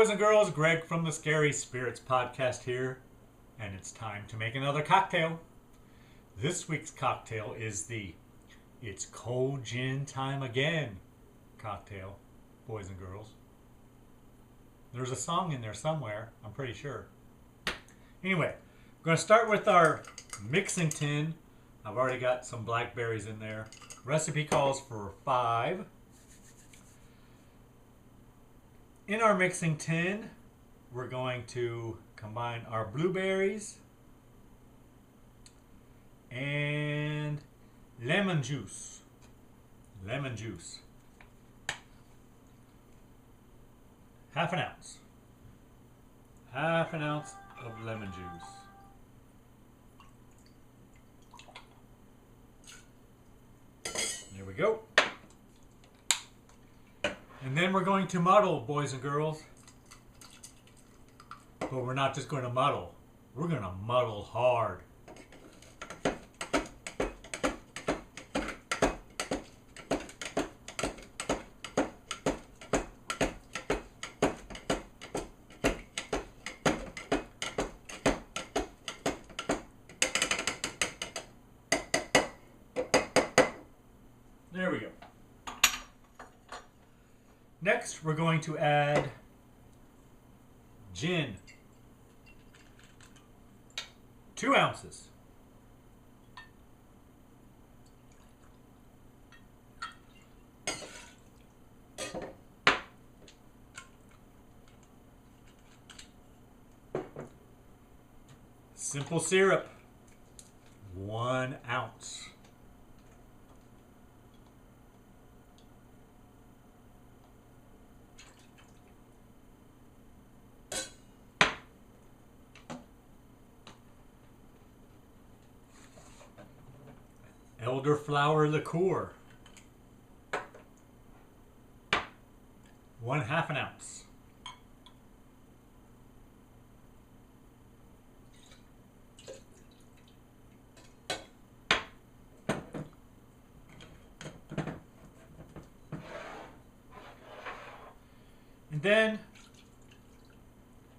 boys and girls, Greg from the Scary Spirits podcast here, and it's time to make another cocktail. This week's cocktail is the It's Cold Gin Time Again cocktail, boys and girls. There's a song in there somewhere, I'm pretty sure. Anyway, I'm going to start with our mixing tin. I've already got some blackberries in there. Recipe calls for 5. In our mixing tin, we're going to combine our blueberries and lemon juice. Lemon juice. Half an ounce. Half an ounce of lemon juice. There we go. And then we're going to muddle, boys and girls. But we're not just going to muddle. We're going to muddle hard. There we go. Next, we're going to add gin. 2 ounces. Simple syrup. 1 ounce. Elderflower liqueur. 1/2 an ounce. And then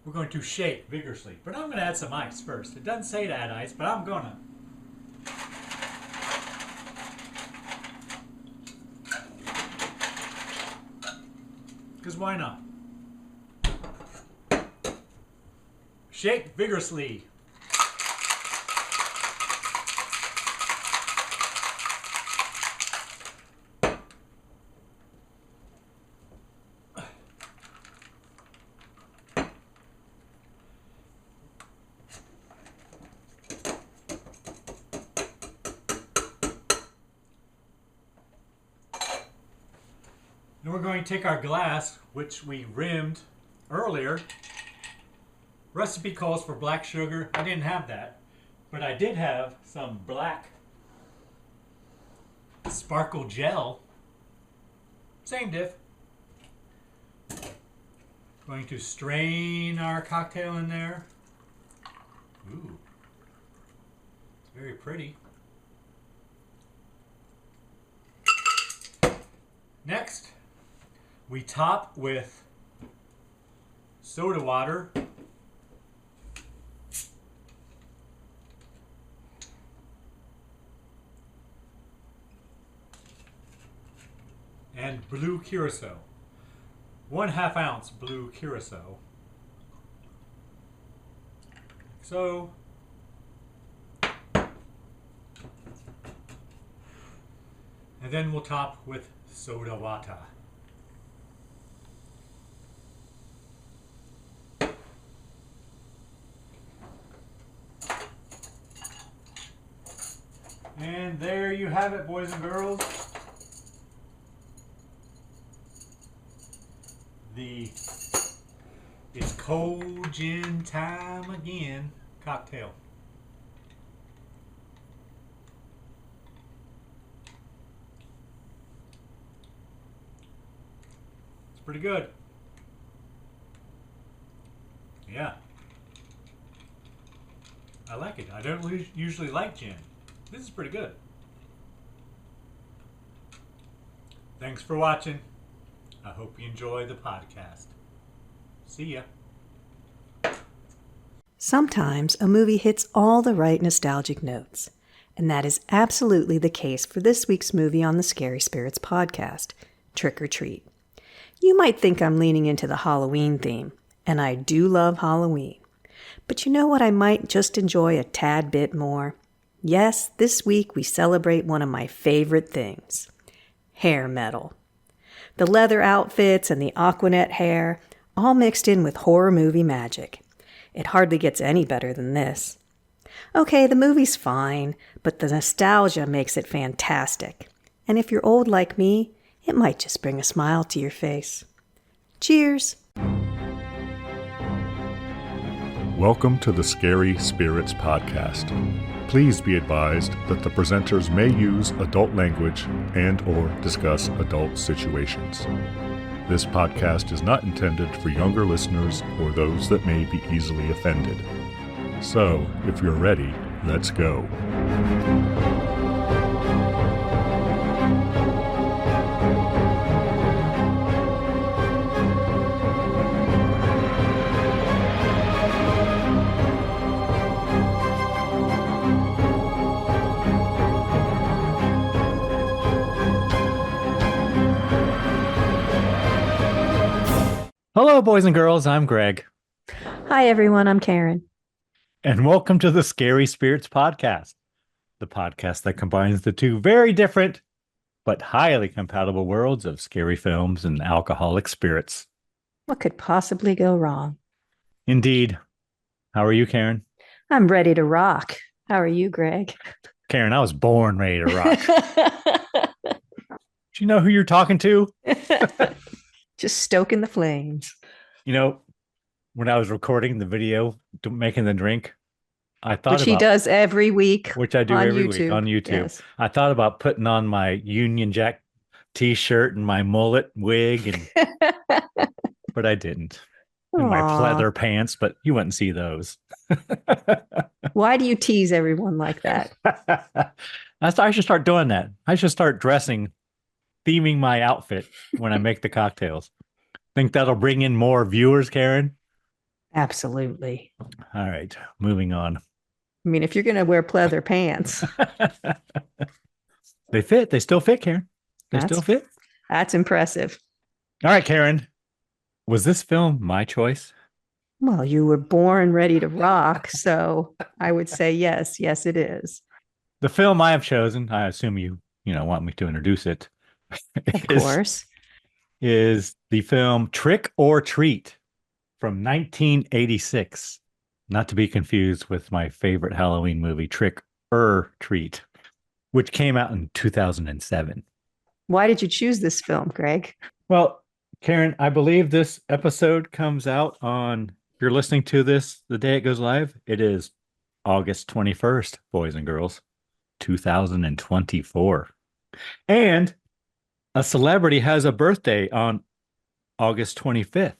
we're going to shake vigorously. But I'm going to add some ice first. It doesn't say to add ice, but I'm going to. Because why not? Shake vigorously. And we're going to take our glass, which we rimmed earlier. Recipe calls for black sugar. I didn't have that, but I did have some black sparkle gel. Same diff. Going to strain our cocktail in there. Ooh, it's very pretty. Next, we top with soda water and blue curaçao. 1/2 ounce blue curaçao. So, and then we'll top with soda water. And there you have it, boys and girls. The It's Cold Gin Time Again cocktail. It's pretty good. Yeah. I like it. I don't usually like gin. This is pretty good. Thanks for watching. I hope you enjoy the podcast. See ya. Sometimes a movie hits all the right nostalgic notes, and that is absolutely the case for this week's movie on the Scary Spirits podcast, Trick or Treat. You might think I'm leaning into the Halloween theme, and I do love Halloween. But you know what I might just enjoy a tad bit more? Yes, this week we celebrate one of my favorite things, hair metal. The leather outfits and the Aquanet hair, all mixed in with horror movie magic. It hardly gets any better than this. Okay, the movie's fine, but the nostalgia makes it fantastic. And if you're old like me, it might just bring a smile to your face. Cheers! Welcome to the Scary Spirits podcast. Please be advised that the presenters may use adult language and/or discuss adult situations. This podcast is not intended for younger listeners or those that may be easily offended. So, if you're ready, let's go. Hello, boys and girls. I'm Greg. Hi, everyone. I'm Karen. And welcome to the Scary Spirits podcast, the podcast that combines the two very different but highly compatible worlds of scary films and alcoholic spirits. What could possibly go wrong? Indeed. How are you, Karen? I'm ready to rock. How are you, Greg? Karen, I was born ready to rock. Do you know who you're talking to? Just stoking the flames. You know, when I was recording the video, making the drink, I thought Which he does every week. Which I do every week on YouTube. Yes. I thought about putting on my Union Jack t-shirt and my mullet wig, but I didn't. And my pleather pants, but you wouldn't see those. Why do you tease everyone like that? I should start doing that. I should start theming my outfit when I make the cocktails. Think that'll bring in more viewers, Karen? Absolutely. All right, moving on. I mean, if you're going to wear pleather pants. They fit. They still fit, Karen. They still fit. That's impressive. All right, Karen. Was this film my choice? Well, you were born ready to rock, so I would say yes. Yes, it is. The film I have chosen, I assume you want me to introduce it. Of course. Is the film Trick or Treat from 1986. Not to be confused with my favorite Halloween movie, Trick or Treat, which came out in 2007. Why did you choose this film, Greg? Well, Karen, I believe this episode comes out on, if you're listening to this the day it goes live, it is August 21st, boys and girls, 2024. And a celebrity has a birthday on August 25th.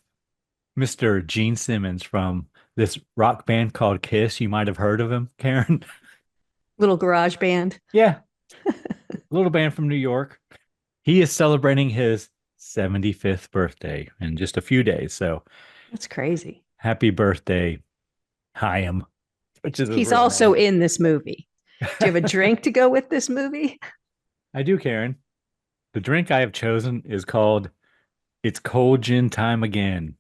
Mr. Gene Simmons from this rock band called Kiss. You might have heard of him, Karen. Little garage band. Yeah. Little band from New York. He is celebrating his 75th birthday in just a few days. So that's crazy. Happy birthday, Chaim. He's also in this movie. Do you have a drink to go with this movie? I do, Karen. The drink I have chosen is called It's Cold Gin Time Again.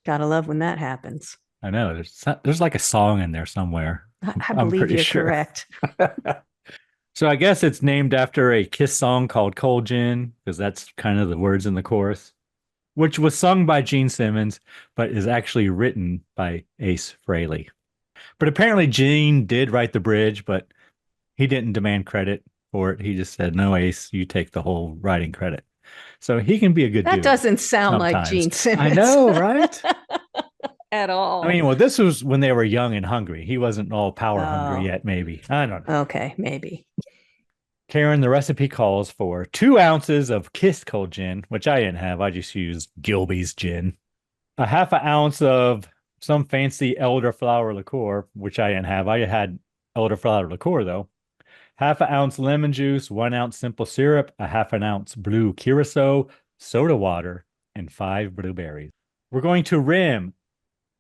Gotta love when that happens. I know. There's like a song in there somewhere. I believe you're correct. So I guess it's named after a Kiss song called Cold Gin, because that's kind of the words in the chorus, which was sung by Gene Simmons, but is actually written by Ace Frehley. But apparently Gene did write the bridge, but he didn't demand credit for it. He just said, no, Ace, you take the whole writing credit. So he can be a good dude. That doesn't sound sometimes. Like Gene Simmons. I know, right? At all. I mean, well, this was when they were young and hungry. He wasn't all power hungry yet, maybe. I don't know. Okay, maybe. Karen, the recipe calls for 2 ounces of Kiss Cold Gin, which I didn't have. I just used Gilby's gin. A half an ounce of some fancy elderflower liqueur, which I didn't have. I had elderflower liqueur, though. Half an ounce lemon juice, 1 ounce simple syrup, a half an ounce blue curaçao, soda water, and 5 blueberries. We're going to rim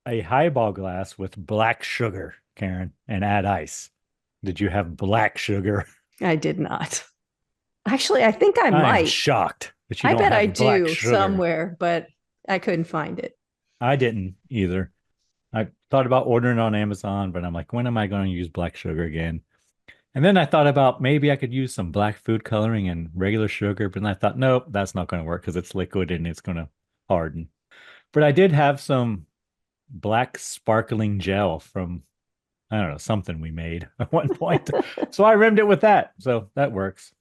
a highball glass with black sugar, Karen, and add ice. Did you have black sugar? I did not. Actually, I think I I'm might. shocked that you I don't bet have I black do sugar. somewhere, but I couldn't find it. I didn't either. I thought about ordering on Amazon, but I'm like, when am I going to use black sugar again? And then I thought about maybe I could use some black food coloring and regular sugar, but then I thought, nope, that's not going to work because it's liquid and it's going to harden. But I did have some black sparkling gel from, I don't know, something we made at one point. So I rimmed it with that. So that works.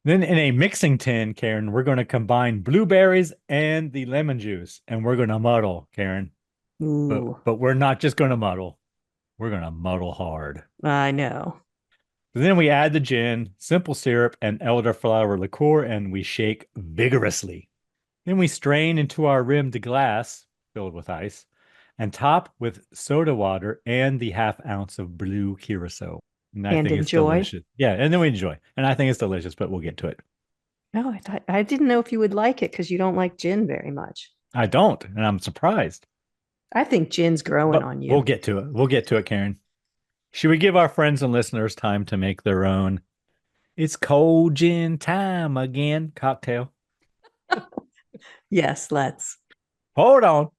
Then in a mixing tin, Karen, we're going to combine blueberries and the lemon juice, and we're going to muddle, Karen. Ooh, But we're not just going to muddle. We're going to muddle hard. I know. Then we add the gin, simple syrup, and elderflower liqueur, and we shake vigorously. Then we strain into our rimmed glass filled with ice and top with soda water and the half-ounce of blue curaçao. And I And think it's enjoy. delicious. Yeah, and then we enjoy. And I think it's delicious, but we'll get to it. No, I didn't know if you would like it because you don't like gin very much. I don't, and I'm surprised. I think gin's growing But on you. we'll get to it. We'll get to it, Karen. Should we give our friends and listeners time to make their own "It's cold gin time again" cocktail? Yes, let's. Hold on.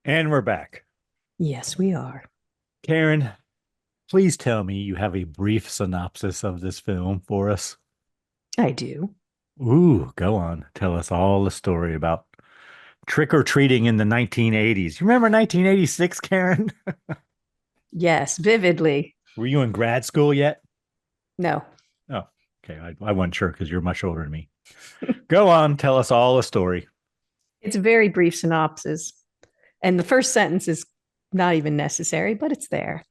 And we're back. Yes, we are. Karen, please tell me you have a brief synopsis of this film for us. I do. Ooh, go on. Tell us all the story about trick-or-treating in the 1980s. You remember 1986, Karen? Yes, vividly. Were you in grad school yet? No. Oh, okay. I wasn't sure because you're much older than me. Go on. Tell us all the story. It's a very brief synopsis. And the first sentence is not even necessary, but it's there.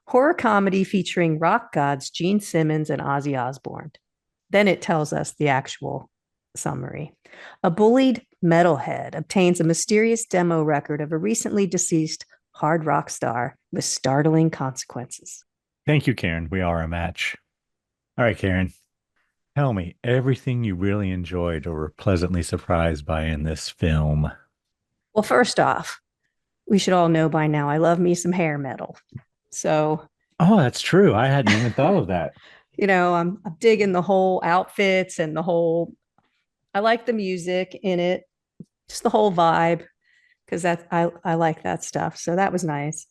Horror comedy featuring rock gods Gene Simmons and Ozzy Osbourne. Then it tells us the actual summary. A bullied metalhead obtains a mysterious demo record of a recently deceased hard rock star with startling consequences. Thank you, Karen. We are a match. All right, Karen. Tell me everything you really enjoyed or were pleasantly surprised by in this film. Well, first off, we should all know by now, I love me some hair metal. So, oh, that's true. I hadn't even thought of that. You know, I'm digging the whole outfits and the whole, I like the music in it, just the whole vibe, because I like that stuff. So that was nice.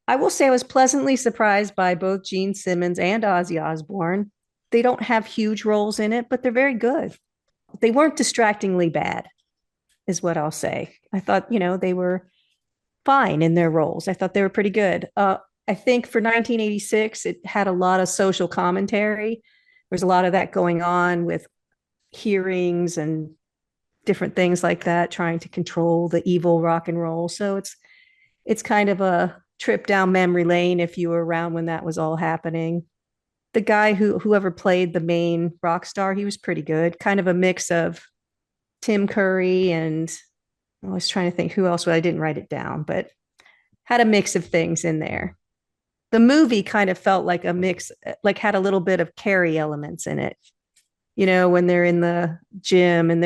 I will say I was pleasantly surprised by both Gene Simmons and Ozzy Osbourne. They don't have huge roles in it, but they're very good. They weren't distractingly bad, is what I'll say. I thought, they were fine in their roles. I thought they were pretty good. I think for 1986, it had a lot of social commentary. There's a lot of that going on with hearings and different things like that, trying to control the evil rock and roll. So it's kind of a trip down memory lane if you were around when that was all happening. The guy whoever played the main rock star, he was pretty good. Kind of a mix of Tim Curry and I was trying to think who else, but I didn't write it down, but had a mix of things in there. The movie kind of felt like a mix, like had a little bit of Carrie elements in it, when they're in the gym and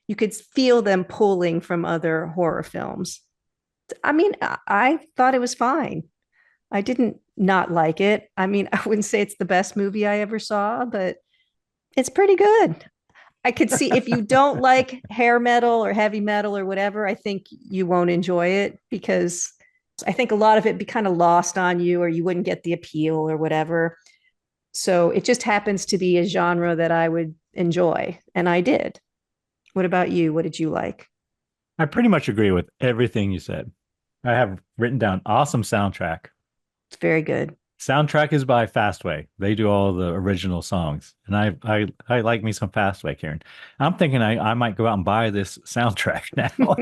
you could feel them pulling from other horror films. I mean, I thought it was fine. I didn't not like it. I mean, I wouldn't say it's the best movie I ever saw, but it's pretty good. I could see if you don't like hair metal or heavy metal or whatever, I think you won't enjoy it because I think a lot of it be kind of lost on you or you wouldn't get the appeal or whatever. So it just happens to be a genre that I would enjoy. And I did. What about you? What did you like? I pretty much agree with everything you said. I have written down awesome soundtrack. It's very good. Soundtrack is by Fastway. They do all the original songs. And I like me some Fastway, Karen. I'm thinking I might go out and buy this soundtrack now.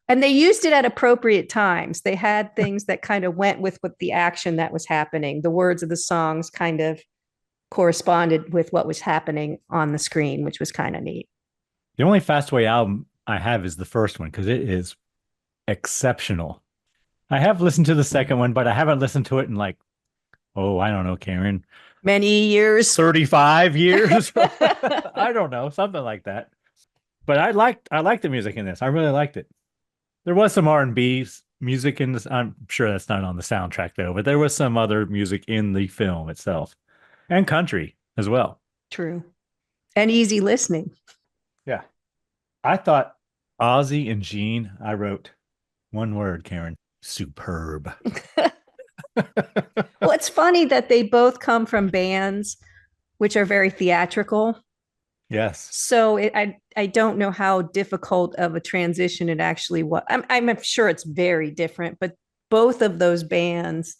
And they used it at appropriate times. They had things that kind of went with the action that was happening. The words of the songs kind of corresponded with what was happening on the screen, which was kind of neat. The only Fastway album I have is the first one because it is exceptional. I have listened to the second one, but I haven't listened to it in like, I don't know, Karen. Many years. 35 years. I don't know, something like that. But I liked the music in this. I really liked it. There was some R&B music in this. I'm sure that's not on the soundtrack though, but there was some other music in the film itself. And country as well. True. And easy listening. Yeah. I thought Ozzy and Gene, I wrote one word, Karen, superb. Well, it's funny that they both come from bands which are very theatrical. Yes. So I don't know how difficult of a transition it actually was. I'm sure it's very different, but both of those bands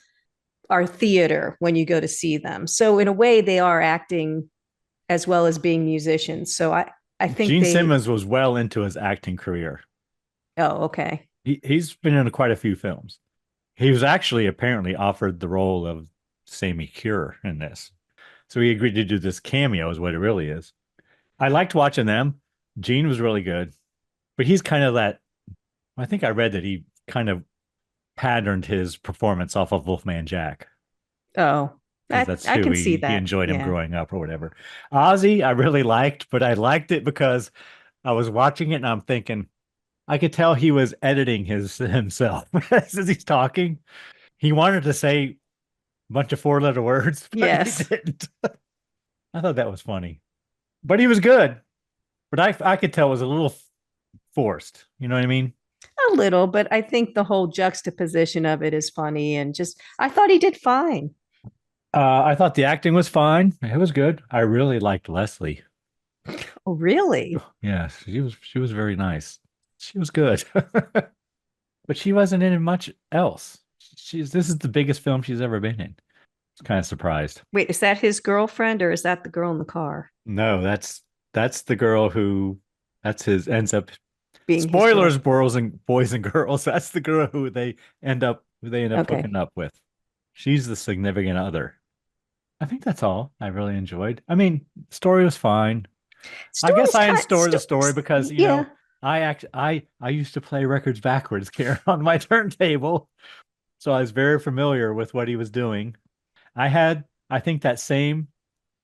are theater when you go to see them. So in a way, they are acting as well as being musicians. So I think Gene Simmons was well into his acting career. Oh, okay. He's been in quite a few films. He was actually apparently offered the role of Sammy Cure in this. So he agreed to do this cameo is what it really is. I liked watching them. Gene was really good, but he's kind of that. I think I read that he kind of patterned his performance off of Wolfman Jack. Oh, that's I who can see that. He enjoyed him growing up or whatever. Ozzy, I really liked, but I liked it because I was watching it and I'm thinking, I could tell he was editing himself as he's talking. He wanted to say a bunch of 4-letter words, but yes, he didn't. I thought that was funny. But he was good. But I could tell it was a little forced. You know what I mean? A little, but I think the whole juxtaposition of it is funny. And just, I thought he did fine. I thought the acting was fine. It was good. I really liked Leslie. Oh, really? Yes, she was very nice. She was good. But she wasn't in much else. This is the biggest film she's ever been in. I was kind of surprised. Wait, is that his girlfriend or is that the girl in the car? No, that's the girl who ends up being spoilers, boys and girls. That's the girl who they end up hooking up with. She's the significant other. I think that's all I really enjoyed. I mean, story was fine. I guess I enjoyed the story because you know I used to play records backwards, Karen, on my turntable, so I was very familiar with what he was doing. I think that same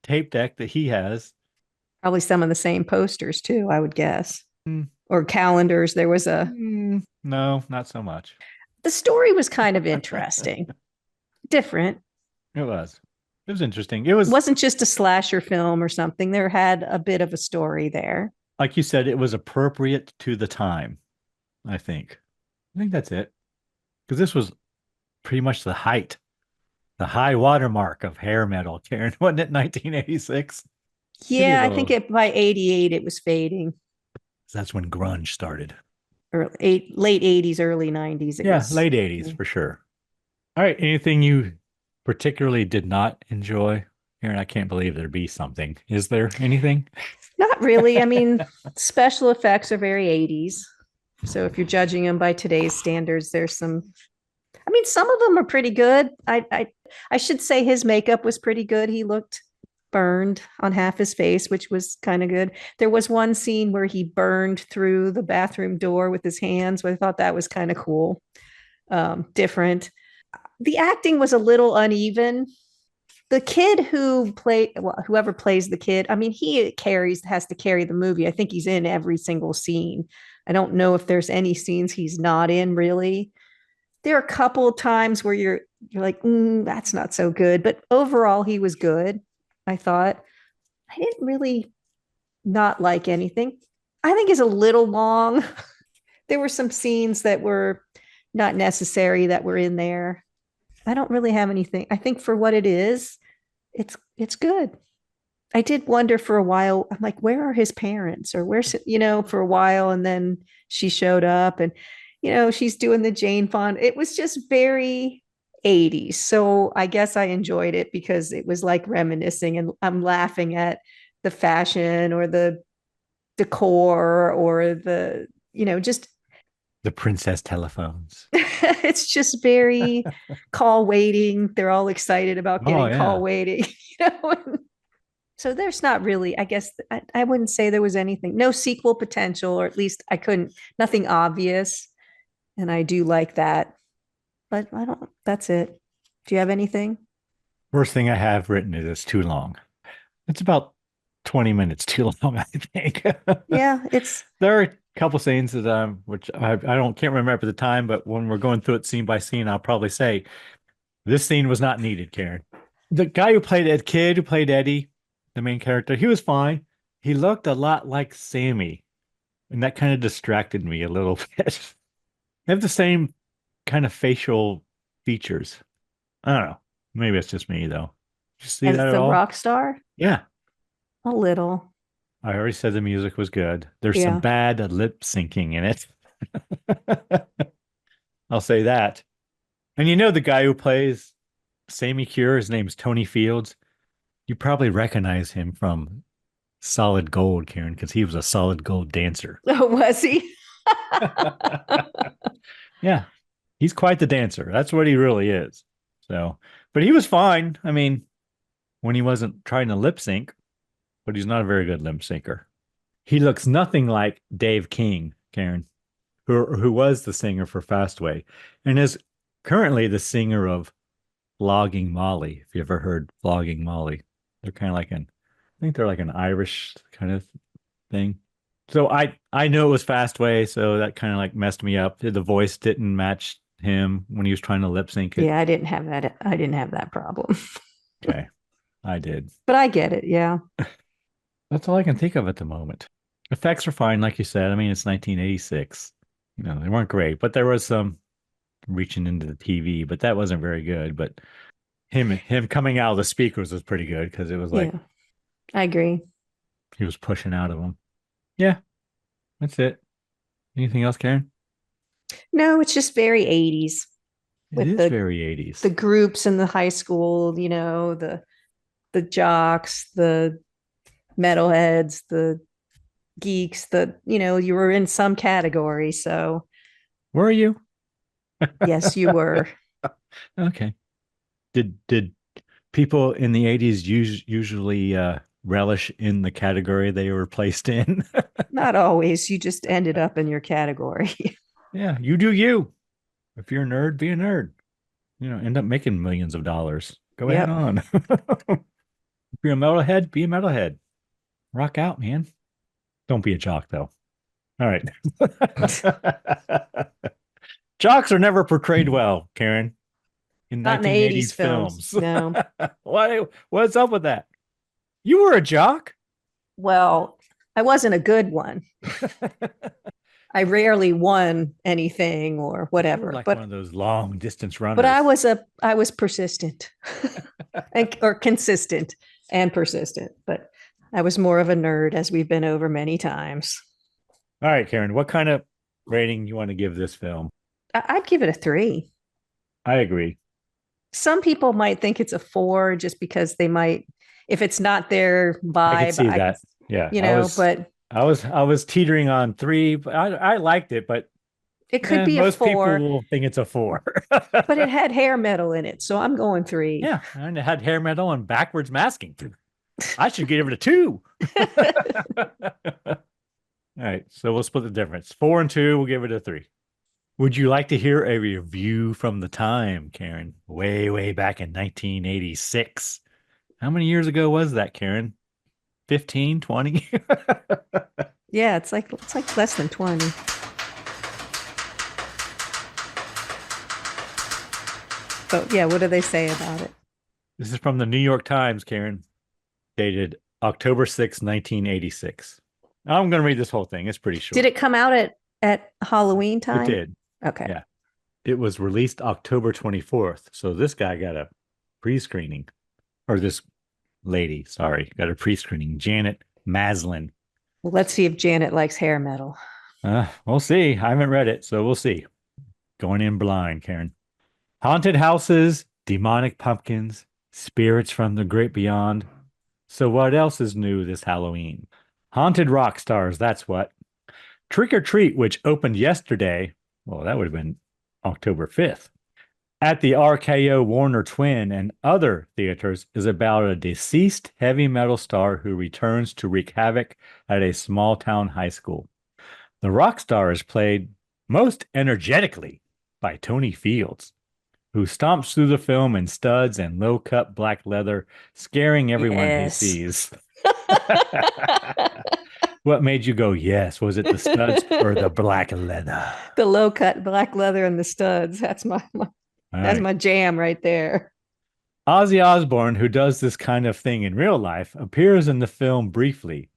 tape deck that he has. Probably some of the same posters too, I would guess. Or calendars. There was no, not so much. The story was kind of interesting. Different. It was interesting. Wasn't just a slasher film or something. There had a bit of a story there. Like you said, it was appropriate to the time, I think that's it. Because this was pretty much the high watermark of hair metal, Karen, wasn't it? 1986. Yeah, I think by 88 it was fading. That's when grunge started. Or late 80s, early 90s. Late 80s for sure. All right, anything you particularly did not enjoy? Karen, I can't believe there'd be something. Is there anything? Not really. I mean, special effects are very 80s. So if you're judging them by today's standards, there's some. I mean, some of them are pretty good. I should say his makeup was pretty good. He looked burned on half his face, which was kind of good. There was one scene where he burned through the bathroom door with his hands, but I thought that was kind of cool. Different. The acting was a little uneven. The kid whoever plays the kid, I mean, he has to carry the movie. I think he's in every single scene. I don't know if there's any scenes he's not in really. There are a couple of times where you're like, that's not so good. But overall, he was good, I thought. I didn't really not like anything. I think it's a little long. There were some scenes that were not necessary that were in there. I don't really have anything. I think for what it is, it's good. I did wonder for a while, I'm like, where are his parents? Or where's, for a while. And then she showed up and, she's doing the Jane Fonda. It was just very 80s. So I guess I enjoyed it because it was like reminiscing and I'm laughing at the fashion or the decor or the, just the princess telephones. It's just very call waiting. They're all excited about getting call waiting. So there's not really, I guess, I wouldn't say there was anything, no sequel potential, or at least I couldn't, nothing obvious. And I do like that. But I don't, that's it. Do you have anything? Worst thing I have written is it's too long. It's about 20 minutes too long, I think. Yeah, it's, There are a couple scenes that which I don't can't remember at the time, but when we're going through it scene by scene, I'll probably say this scene was not needed, Karen. The guy who played Ed Kid, who played Eddie, the main character, he was fine. He looked a lot like Sammy, and that kind of distracted me a little bit. They have the same kind of facial features. I don't know. Maybe it's just me though. Did you see as that at the all? rock star, Yeah. a little. I already said the music was good. There's some Yeah. bad lip syncing in it. I'll say that. And you know the guy who plays Sammy Cure, his name's Tony Fields. You probably recognize him from Solid Gold, Karen, because he was a Solid Gold dancer. Oh, was he? Yeah, he's quite the dancer. That's what he really is. So, but he was fine. I mean, when he wasn't trying to lip sync, but he's not a very good lip syncer. He looks nothing like Dave King, Karen, who was the singer for Fastway and is currently the singer of Flogging Molly. If you ever heard Flogging Molly, they're kind of like I think they're like an Irish kind of thing. So I knew it was Fastway, so that kind of like messed me up. The voice didn't match him when he was trying to lip sync it. Yeah, I didn't have that. I didn't have that problem. Okay, I did. But I get it. Yeah. That's all I can think of at the moment. Effects are fine, like you said. I mean, it's 1986. You know, they weren't great, but there was some reaching into the TV, but that wasn't very good. But him coming out of the speakers was pretty good because it was like Yeah, I agree. he was pushing out of them. Yeah, that's it. Anything else, Karen? No, it's just very 80s It with is very 80s. the groups in the high school, the jocks, the metalheads, the geeks, you were in some category. So Were you? yes, you were. Okay. Did people in the 80s usually relish in the category they were placed in? Not always. You just ended up in your category. Yeah, you do you. If you're a nerd, be a nerd. You know, end up making millions of dollars. Go ahead Yep. on. If you're a metalhead, be a metalhead. Rock out, man. Don't be a jock, though. All right. Jocks are never portrayed well, Karen, in Not in the 1980s 80s films. No. What's up with that? You were a jock? Well, I wasn't a good one. I rarely won anything or You were whatever. like but one of those long distance runners. but I was persistent or consistent and persistent. But I was more of a nerd, as we've been over many times. All right, Karen, what kind of rating you want to give this film? I'd give it a 3. I agree. Some people might think it's a 4 just because they might, if it's not their vibe. I can see that. Yeah. But I was teetering on 3, but I liked it, but it could be a most 4. people will think it's a 4. But it had hair metal in it, so I'm going 3. Yeah, and it had hair metal and backwards masking. I should give it a 2. All right, so we'll split the difference. 4 and 2, we'll give it a 3. Would you like to hear a review from the time, Karen? Way back in 1986. How many years ago was that, Karen? 15, 20? Yeah, it's like less than 20. But yeah, what do they say about it? This is from the New York Times, Karen, dated October 6, 1986. I'm going to read this whole thing. It's pretty short. Did it come out at Halloween time? It did. Okay. Yeah. It was released October 24th. So this guy got a pre-screening, or this lady, sorry, got a pre-screening. Janet Maslin. Well, let's see if Janet likes hair metal. We'll see. I haven't read it, so we'll see. Going in blind, Karen. Haunted houses, demonic pumpkins, spirits from the great beyond. So what else is new this Halloween? Haunted rock stars, that's what. Trick or Treat, which opened yesterday, well, that would have been October 5th, at the RKO Warner Twin and other theaters is about a deceased heavy metal star who returns to wreak havoc at a small town high school. The rock star is played most energetically by Tony Fields, who stomps through the film in studs and low-cut black leather, scaring everyone he sees. What made you go, yes? Was it the studs or the black leather? The low-cut black leather and the studs. That's my jam right there. Ozzy Osbourne, who does this kind of thing in real life, appears in the film briefly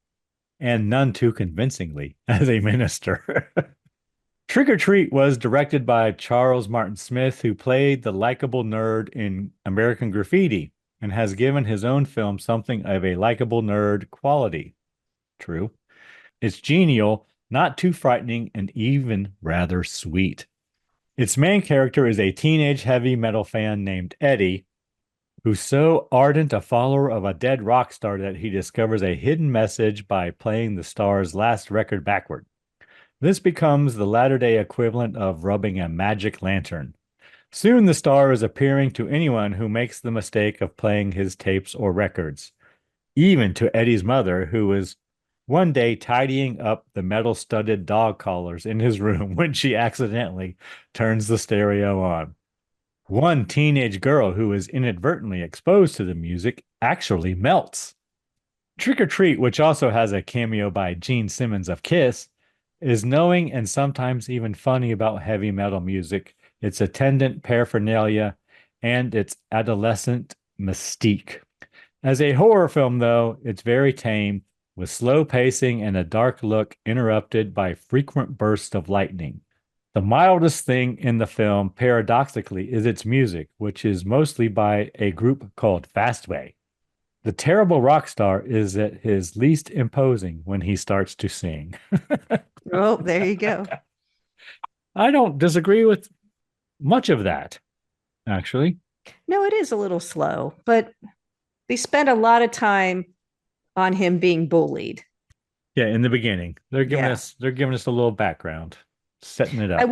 and none too convincingly as a minister. Trick or Treat was directed by Charles Martin Smith, who played the likable nerd in American Graffiti and has given his own film something of a likable nerd quality. True. It's genial, not too frightening, and even rather sweet. Its main character is a teenage heavy metal fan named Eddie, who's so ardent a follower of a dead rock star that he discovers a hidden message by playing the star's last record backward. This becomes the latter-day equivalent of rubbing a magic lantern. Soon the star is appearing to anyone who makes the mistake of playing his tapes or records, even to Eddie's mother, who is one day tidying up the metal-studded dog collars in his room when she accidentally turns the stereo on. One teenage girl who is inadvertently exposed to the music actually melts. Trick or Treat, which also has a cameo by Gene Simmons of Kiss, is knowing and sometimes even funny about heavy metal music, its attendant paraphernalia, and its adolescent mystique. As a horror film, though, it's very tame, with slow pacing and a dark look interrupted by frequent bursts of lightning. The mildest thing in the film, paradoxically, is its music, which is mostly by a group called Fastway. The terrible rock star is at his least imposing when he starts to sing. Oh, there you go. I don't disagree with much of that, actually. No, it is a little slow, but they spend a lot of time on him being bullied. Yeah, in the beginning. They're giving us a little background, setting it up. I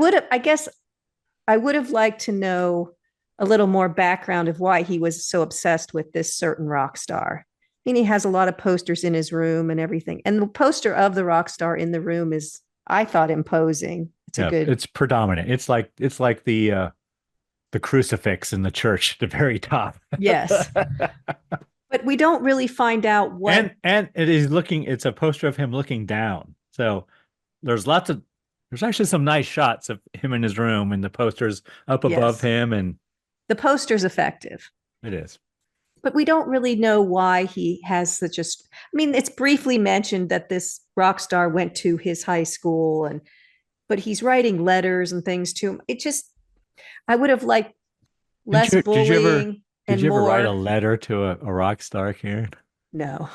would have liked to know a little more background of why he was so obsessed with this certain rock star. I mean, he has a lot of posters in his room and everything. And the poster of the rock star in the room is, I thought, imposing. It's predominant. It's like the crucifix in the church at the very top. Yes. But we don't really find out what. And it's a poster of him looking down. So there's actually some nice shots of him in his room and the posters up above him. And the poster's effective. It is. But we don't really know why he has such a. I mean, it's briefly mentioned that this rock star went to his high school, but he's writing letters and things to him. I would have liked less bullying. Did you ever write a letter to a rock star, Karen? No.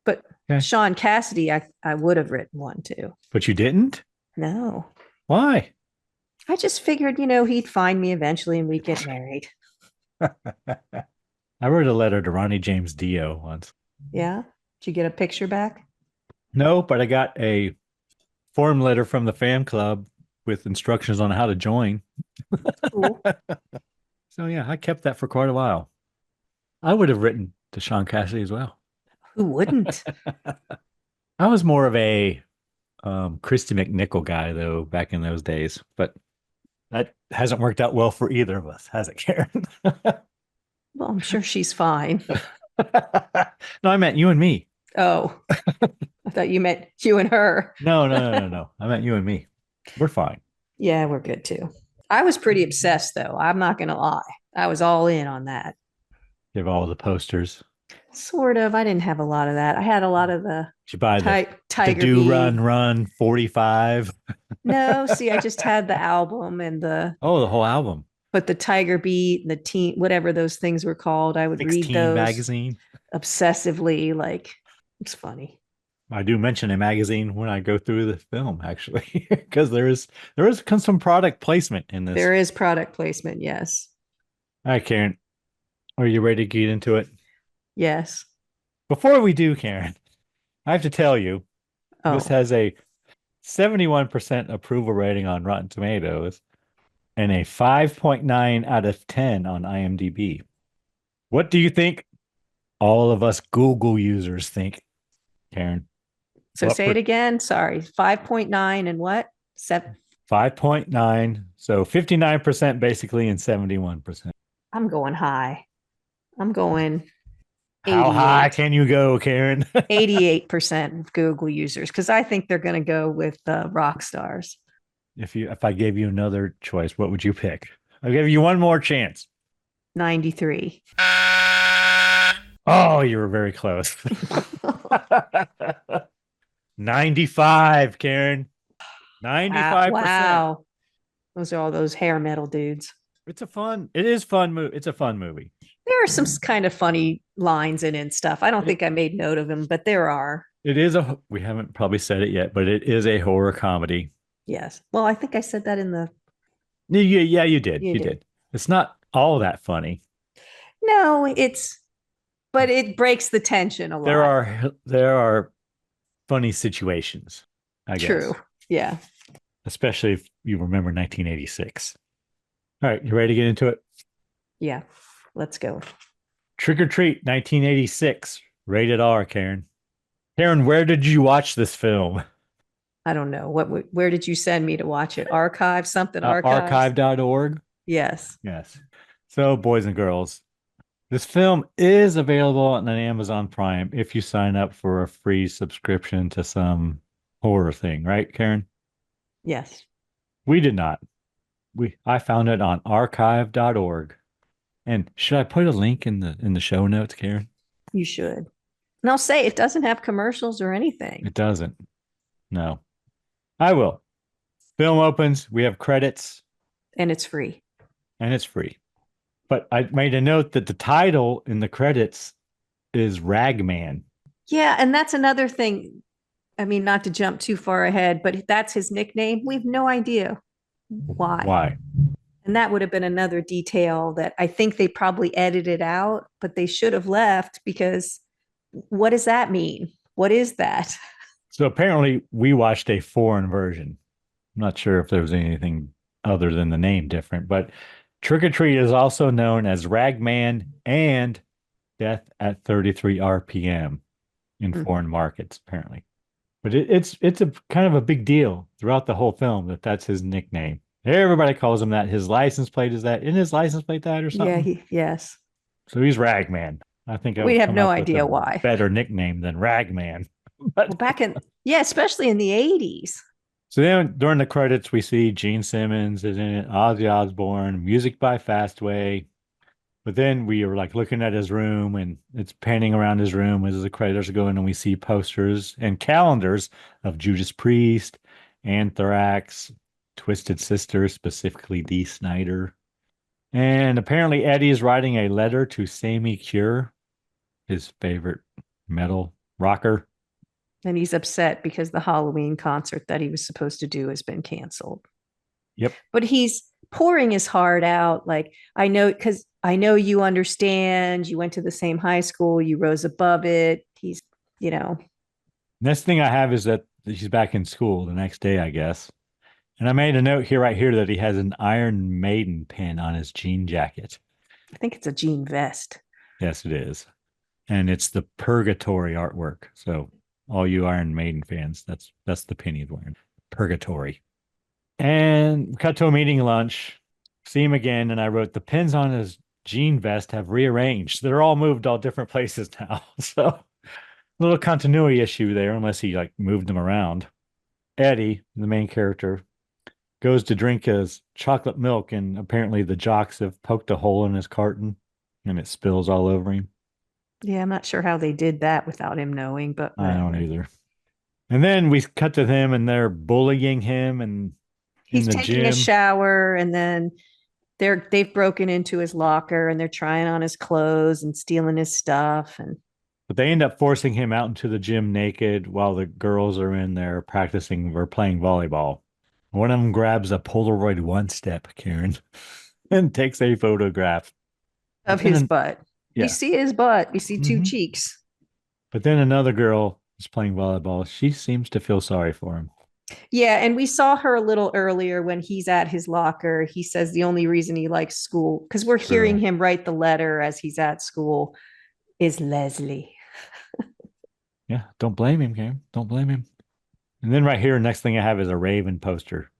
But Sean Cassidy, I would have written one too. But you didn't? No. Why? I just figured, he'd find me eventually and we'd get married. I wrote a letter to Ronnie James Dio once. Yeah? Did you get a picture back? No, but I got a form letter from the fan club with instructions on how to join. Cool. So yeah, I kept that for quite a while. I would have written to Sean Cassidy as well. Who wouldn't? I was more of a Christy McNichol guy, though, back in those days. But that hasn't worked out well for either of us, has it, Karen? Well, I'm sure she's fine. No, I meant you and me. Oh, I thought you meant you and her. No. I meant you and me. We're fine. Yeah, we're good too. I was pretty obsessed, though. I'm not going to lie. I was all in on that. You have all the posters. Sort of. I didn't have a lot of that. I had a lot of the. Did you buy Tiger Do Beat. Run 45? No, see, I just had the album and the. Oh, the whole album. But the Tiger Beat and the teen, whatever those things were called, I would read those magazine obsessively. Like, it's funny. I do mention a magazine when I go through the film, actually, because there is some product placement in this. There is product placement, yes. All right, Karen, are you ready to get into it? Yes. Before we do, Karen, I have to tell you, this has a 71% approval rating on Rotten Tomatoes. and a 5.9 out of 10 on IMDb. What do you think all of us Google users think, Karen? So say it again. Sorry. 5.9 and what? 5.9. So 59% basically and 71%. I'm going high. I'm going 88. How high can you go, Karen? 88% of Google users, because I think they're going to go with rock stars. If I gave you another choice, what would you pick? I'll give you one more chance. 93. Oh, you were very close. 95, Karen. 95%. Wow. Those are all those hair metal dudes. It's a fun movie. It's a fun movie. There are some kind of funny lines in it and stuff. I don't think I made note of them, but there are. We haven't probably said it yet, but it is a horror comedy. Yes. Well, I think I said that in the. Yeah, you did. You did. It's not all that funny. No, but it breaks the tension a lot. There are funny situations, I guess. True. Yeah. Especially if you remember 1986. All right, you ready to get into it? Yeah. Let's go. Trick or Treat, 1986, rated R, Karen. Karen, where did you watch this film? I don't know. Where did you send me to watch it? Archive, something archive? Archive.org? Yes. Yes. So, boys and girls, this film is available on Amazon Prime if you sign up for a free subscription to some horror thing, right, Karen? Yes. We did not. I found it on archive.org. And should I put a link in the show notes, Karen? You should. And I'll say it doesn't have commercials or anything. It doesn't. No. I will. Film opens. We have credits. And it's free. But I made a note that the title in the credits is Ragman. Yeah, and that's another thing. I mean, not to jump too far ahead, but that's his nickname. We have no idea why. Why? And that would have been another detail that I think they probably edited out, but they should have left, because what does that mean? What is that? So apparently we watched a foreign version. I'm not sure if there was anything other than the name different, but Trick or Treat is also known as Ragman and Death at 33 RPM in foreign markets, apparently. But it's a kind of a big deal throughout the whole film that's his nickname. Everybody calls him that. His license plate is that. Isn't his license plate that or something? Yeah, yes. So he's Ragman. I think we have no idea why. Better nickname than Ragman. But especially in the 80s. So then during the credits, we see Gene Simmons is in it, Ozzy Osbourne, music by Fastway. But then we were like looking at his room, and it's panning around his room as the credits are going, and we see posters and calendars of Judas Priest, Anthrax, Twisted Sister, specifically Dee Snider. And apparently Eddie is writing a letter to Sammy Cure, his favorite metal rocker. And he's upset because the Halloween concert that he was supposed to do has been canceled. Yep. But he's pouring his heart out. Like, I know you understand. You went to the same high school. You rose above it. He's, Next thing I have is that he's back in school the next day, I guess. And I made a note right here that he has an Iron Maiden pin on his jean jacket. I think it's a jean vest. Yes, it is. And it's the Purgatory artwork. So all you Iron Maiden fans, that's the pin he's wearing. Purgatory. And we cut to a meeting lunch. See him again, and I wrote, the pins on his jean vest have rearranged. They're all moved all different places now. So a little continuity issue there, unless he moved them around. Eddie, the main character, goes to drink his chocolate milk, and apparently the jocks have poked a hole in his carton, and it spills all over him. Yeah, I'm not sure how they did that without him knowing, but I don't either. And then we cut to him, and they're bullying him, and he's taking a shower, and then they've broken into his locker, and they're trying on his clothes and stealing his stuff. But they end up forcing him out into the gym naked while the girls are in there practicing or playing volleyball. One of them grabs a Polaroid one-step, Karen, and takes a photograph of his butt. Yeah. You see his butt. You see two cheeks. But then another girl is playing volleyball. She seems to feel sorry for him. Yeah, and we saw her a little earlier when he's at his locker. He says the only reason he likes school, because we're hearing True. him write the letter as he's at school, is Leslie. Yeah, don't blame him, Cam. Don't blame him. And then right here, next thing I have is a Raven poster.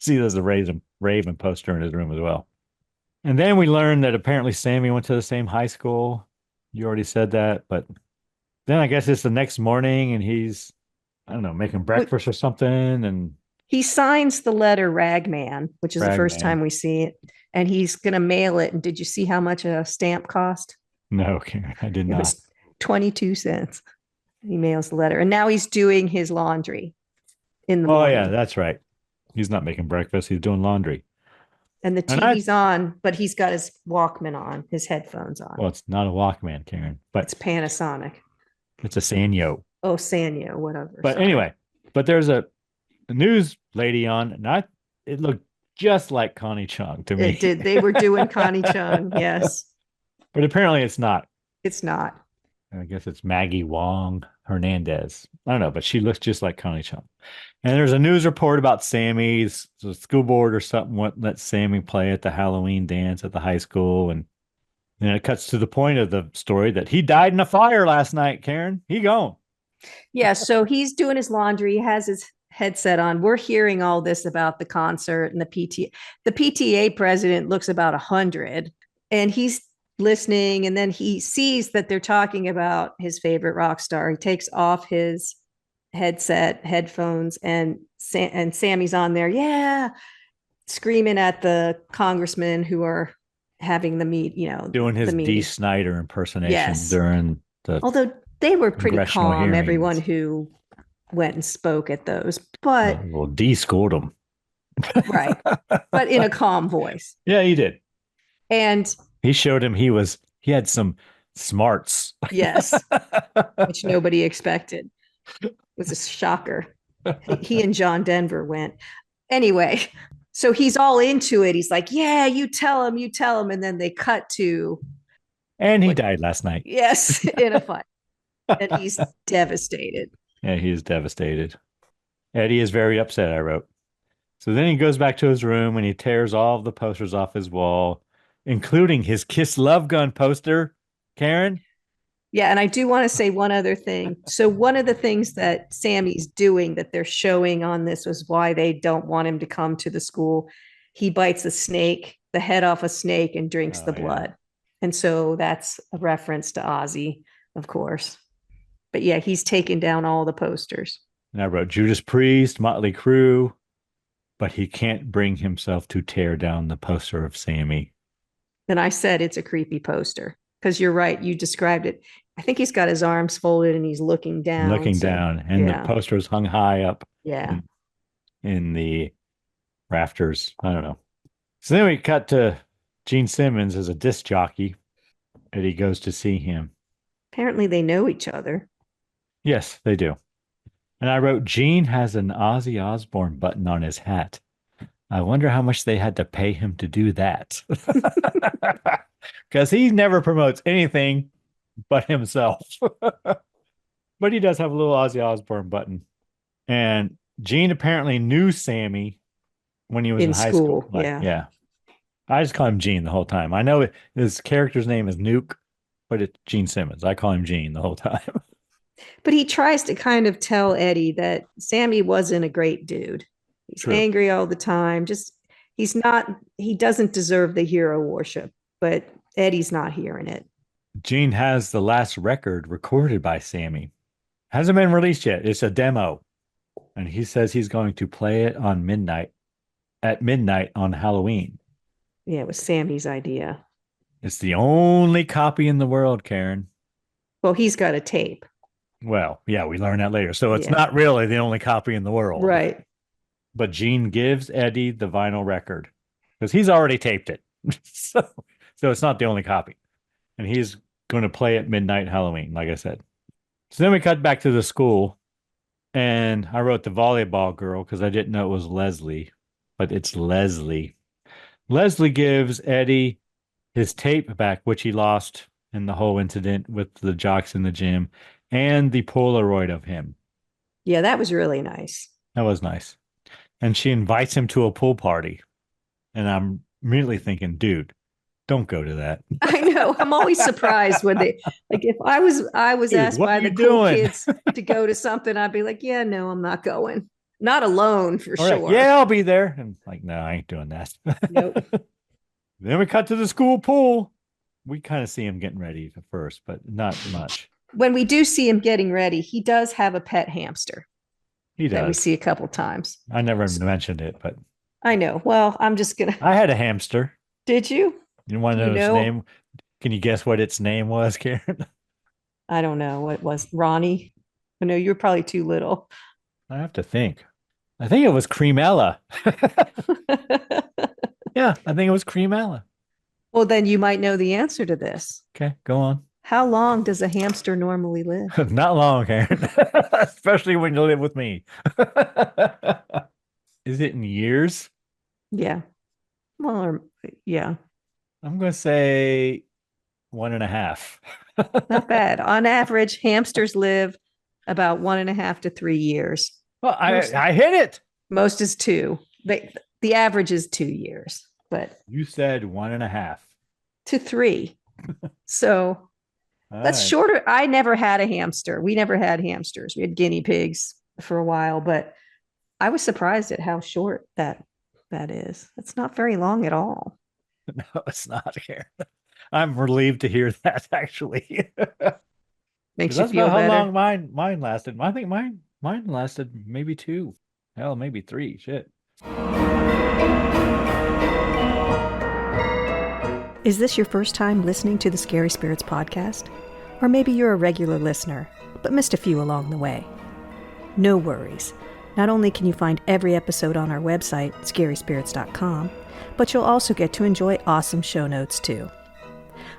See, there's a Raven poster in his room as well. And then we learned that apparently Sammy went to the same high school. You already said that, but then I guess it's the next morning and he's, I don't know, making breakfast or something. And He signs the letter Ragman, which is the first Ragman. time we see it, and he's going to mail it. And did you see how much a stamp cost? no, Karen, I did It not. was 22 cents. He mails the letter, and now he's doing his laundry in the Oh, morning. yeah, that's right. He's not making breakfast. He's doing laundry. And the TV's on, but he's got his Walkman on, his headphones on. Well, it's not a Walkman, Karen, but It's Panasonic. it's a Sanyo. Oh, Sanyo, whatever. But Sorry. anyway, but there's a news lady on, and it looked just like Connie Chung to me. It did. They were doing Connie Chung. Yes. But apparently it's not. It's not. I guess it's Maggie Wong Hernandez. I don't know, but she looks just like Connie Chung. And there's a news report about Sammy's the school board or something wouldn't let Sammy play at the Halloween dance at the high school. And then it cuts to the point of the story that he died in a fire last night, Karen. He gone. Yeah. So he's doing his laundry. He has his headset on. We're hearing all this about the concert and the PTA. The PTA president looks about 100, and he's listening. And then he sees that they're talking about his favorite rock star. He takes off his headphones, and Sammy's on there. Yeah. Screaming at the congressmen who are having the doing his Dee Snider impersonation. Yes. During the although they were pretty calm, hearings. Everyone who went and spoke at those, but well, Dee scored him. Right. But in a calm voice. Yeah, he did. And he showed him he had some smarts. Yes. Which nobody expected. It was a shocker. He and John Denver went. Anyway, so he's all into it. He's like, yeah, you tell him. And then they cut to. And he died last night. Yes, in a fight. And he's devastated. Yeah, he is devastated. Eddie is very upset, I wrote. So then he goes back to his room and he tears all of the posters off his wall, including his Kiss Love Gun poster. Karen? Yeah, and I do want to say one other thing. So one of the things that Sammy's doing that they're showing on this was why they don't want him to come to the school. He bites a snake, the head off a snake, and drinks the blood. And so that's a reference to Ozzy, of course. But yeah, he's taken down all the posters. And I wrote Judas Priest, Motley Crue, but he can't bring himself to tear down the poster of Sammy. And I said it's a creepy poster because you're right. You described it. I think he's got his arms folded and he's looking down. And the poster is hung high up. Yeah. In the rafters. I don't know. So then we cut to Gene Simmons as a disc jockey, and he goes to see him. Apparently they know each other. Yes, they do. And I wrote, Gene has an Ozzy Osbourne button on his hat. I wonder how much they had to pay him to do that. Because he never promotes anything but himself. But he does have a little Ozzy Osbourne button. And Gene apparently knew Sammy when he was in high school. Yeah. I just call him Gene the whole time. I know his character's name is Nuke, but it's Gene Simmons. I call him Gene the whole time. But he tries to kind of tell Eddie that Sammy wasn't a great dude. He's angry all the time. He doesn't deserve the hero worship, but Eddie's not hearing it. Gene has the last record recorded by Sammy. Hasn't been released yet. It's a demo. And he says he's going to play it at midnight on Halloween. Yeah, it was Sammy's idea. It's the only copy in the world, Karen. Well, he's got a tape. Well, yeah, we learn that later. So it's not really the only copy in the world. Right. But Gene gives Eddie the vinyl record because he's already taped it. So it's not the only copy. And he's going to play at midnight Halloween, like I said. So then we cut back to the school. And I wrote the volleyball girl because I didn't know it was Leslie. But it's Leslie. Leslie gives Eddie his tape back, which he lost in the whole incident with the jocks in the gym, and the Polaroid of him. Yeah, that was really nice. That was nice. And she invites him to a pool party. And I'm immediately thinking, dude, don't go to that. I know. I'm always surprised when they like if I was Dude, asked what by are you the cool doing? kids to go to something, I'd be like, yeah, no, I'm not going. Not alone for All right. sure. Yeah, I'll be there. And like, no, I ain't doing that. Nope. Then we cut to the school pool. We kind of see him getting ready at first, but not much. When we do see him getting ready, he does have a pet hamster He that we does. see a couple times. I never mentioned it, but I know. Well, I'm just gonna. I had a hamster. Did you? You want to know its name? Can you guess what its name was, Karen? I don't know what it was. Ronnie. I know you're probably too little. I have to think. I think it was Creamella. Yeah, I think it was Creamella. Well, then you might know the answer to this. Okay, go on. How long does a hamster normally live? Not long, Karen. Especially when you live with me. Is it in years? Yeah. Well, yeah. I'm going to say 1.5. Not bad. On average, hamsters live about 1.5 to 3 years. Well, I hit it. Most is 2. The average is 2 years, but You said 1.5 to 3. So that's right. shorter. I never had a hamster. We never had hamsters. We had guinea pigs for a while, but I was surprised at how short that is. It's not very long at all. No, it's not here. I'm relieved to hear that actually. Makes you That's feel about how better. long mine lasted. I think mine lasted maybe 2. Hell, maybe 3. Shit. Is this your first time listening to the Scary Spirits podcast? Or maybe you're a regular listener, but missed a few along the way. No worries. Not only can you find every episode on our website, scaryspirits.com, but you'll also get to enjoy awesome show notes too.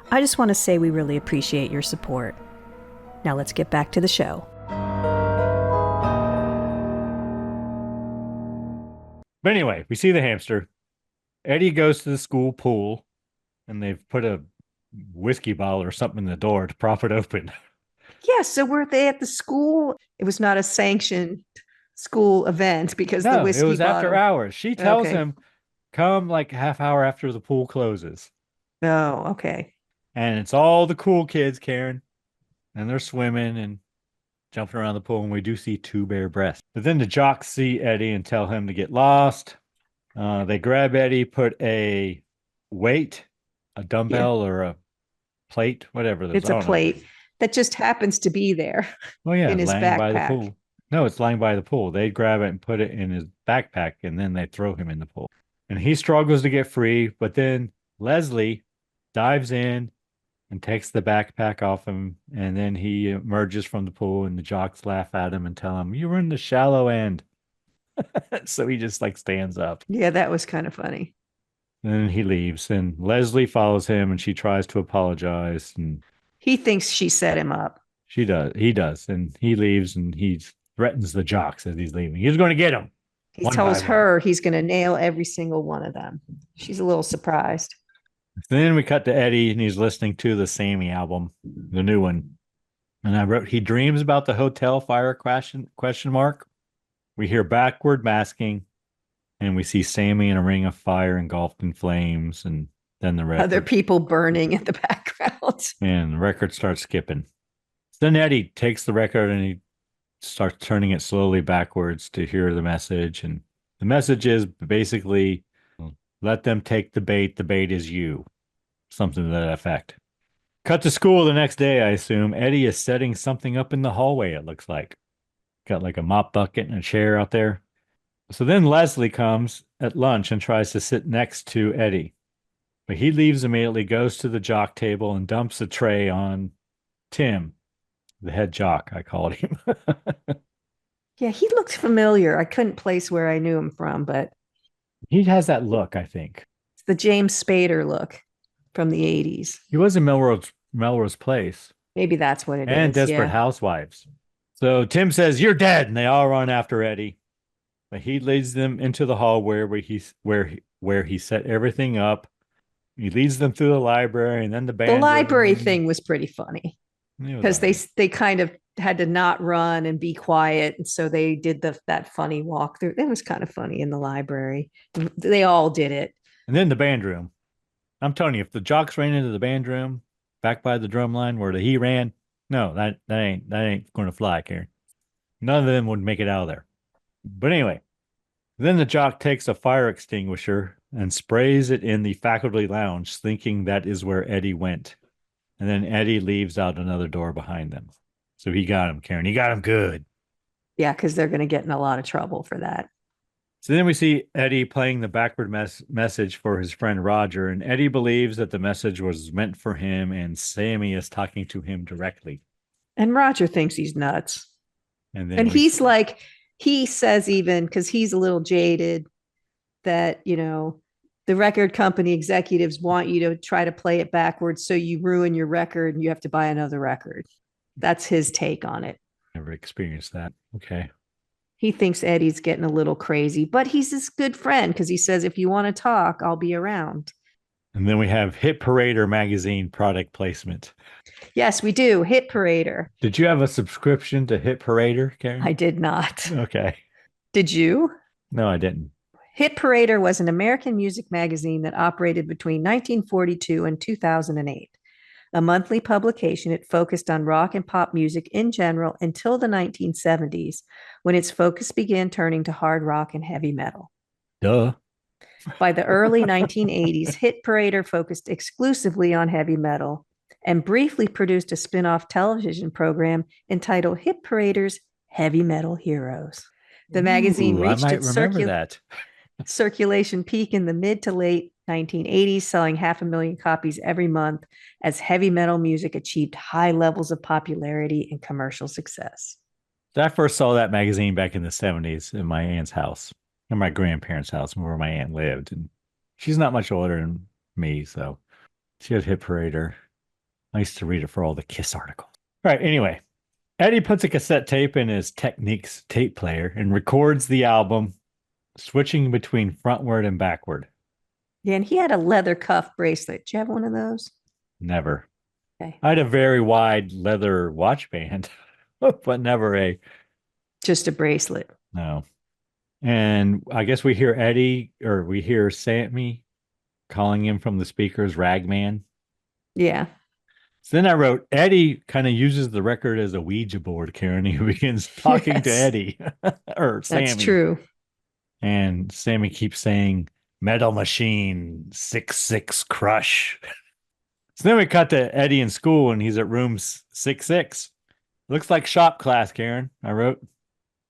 I just want to say we really appreciate your support. Now let's get back to the show. But anyway, we see the hamster. Eddie goes to the school pool, and they've put a whiskey bottle or something in the door to prop it open. Yeah, so were they at the school? It was not a sanctioned school event because the whiskey it was bottle. after hours. She tells him, come like half hour after the pool closes. Oh, okay. And it's all the cool kids, Karen. And they're swimming and jumping around the pool, and we do see 2 bare breasts. But then the jocks see Eddie and tell him to get lost. They grab Eddie, put a weight, a dumbbell or a plate, whatever. It's a plate that just happens to be there. Oh yeah, in his lying backpack. by the pool. No, it's lying by the pool. They grab it and put it in his backpack, and then they throw him in the pool. And he struggles to get free, but then Leslie dives in and takes the backpack off him, and then he emerges from the pool, and the jocks laugh at him and tell him, you were in the shallow end. So he just like stands up. Yeah, that was kind of funny. And then he leaves, and Leslie follows him, and she tries to apologize, and he thinks she set him up. He does, and he leaves, and he threatens the jocks as he's leaving. He's going to get them. He tells her he's going to nail every single one of them. She's a little surprised. Then we cut to Eddie, and he's listening to the Sammy album, the new one. And I wrote, he dreams about the hotel fire question mark. We hear backward masking, and we see Sammy in a ring of fire engulfed in flames, and then the record. Other people burning in the background. And the record starts skipping. Then Eddie takes the record and he starts turning it slowly backwards to hear the message. And the message is basically, let them take the bait. The bait is you. Something to that effect. Cut to school the next day, I assume. Eddie is setting something up in the hallway, it looks like. Got like a mop bucket and a chair out there. So then Leslie comes at lunch and tries to sit next to Eddie. But he leaves immediately, goes to the jock table, and dumps a tray on Tim, the head jock, I called him. Yeah, he looked familiar. I couldn't place where I knew him from, but he has that look, I think. It's the James Spader look from the 80s. He was in Melrose Place. Maybe that's what it is. And Desperate Housewives. So Tim says, you're dead. And they all run after Eddie. But he leads them into the hall where he set everything up. He leads them through the library and then the band. The library thing was pretty funny because they kind of had to not run and be quiet. And so they did that funny walkthrough. It was kind of funny in the library. They all did it. And then the band room. I'm telling you, if the jocks ran into the band room back by the drum line where he ran, no, that ain't going to fly, Karen. None of them would make it out of there. But anyway, then the jock takes a fire extinguisher and sprays it in the faculty lounge, thinking that is where Eddie went. And then Eddie leaves out another door behind them. So he got him, Karen. He got him good. Yeah, because they're going to get in a lot of trouble for that. So then we see Eddie playing the backward message for his friend Roger, and Eddie believes that the message was meant for him, and Sammy is talking to him directly. And Roger thinks he's nuts. And he's like, he says even, because he's a little jaded, that, the record company executives want you to try to play it backwards so you ruin your record and you have to buy another record. That's his take on it. Never experienced that. Okay. He thinks Eddie's getting a little crazy, but he's his good friend because he says, if you want to talk, I'll be around. And then we have Hit Parader magazine product placement. Yes, we do. Hit Parader. Did you have a subscription to Hit Parader, Karen? I did not. Okay. Did you? No, I didn't. Hit Parader was an American music magazine that operated between 1942 and 2008. A monthly publication, it focused on rock and pop music in general until the 1970s, when its focus began turning to hard rock and heavy metal. Duh. By the early 1980s, Hit Parader focused exclusively on heavy metal and briefly produced a spin-off television program entitled Hit Parader's Heavy Metal Heroes. The magazine reached its circulation peak in the mid to late 1980s, selling 500,000 copies every month as heavy metal music achieved high levels of popularity and commercial success. So I first saw that magazine back in the 70s in my aunt's house, in my grandparents' house, where my aunt lived. And she's not much older than me, so she had Hit Parader. I used to read it for all the Kiss articles. All right, anyway, Eddie puts a cassette tape in his Technics tape player and records the album, switching between frontward and backward. Yeah, and he had a leather cuff bracelet. Do you have one of those? Never. Okay. I had a very wide leather watch band, but never just a bracelet. No. And I guess we hear Sammy calling him from the speakers, Ragman. Yeah. So then I wrote, Eddie kind of uses the record as a Ouija board, Karen. He begins talking to Eddie or Sammy. That's true. And Sammy keeps saying, Metal Machine, 6-6 Crush. So then we cut to Eddie in school, and he's at room 6-6. Looks like shop class, Karen, I wrote.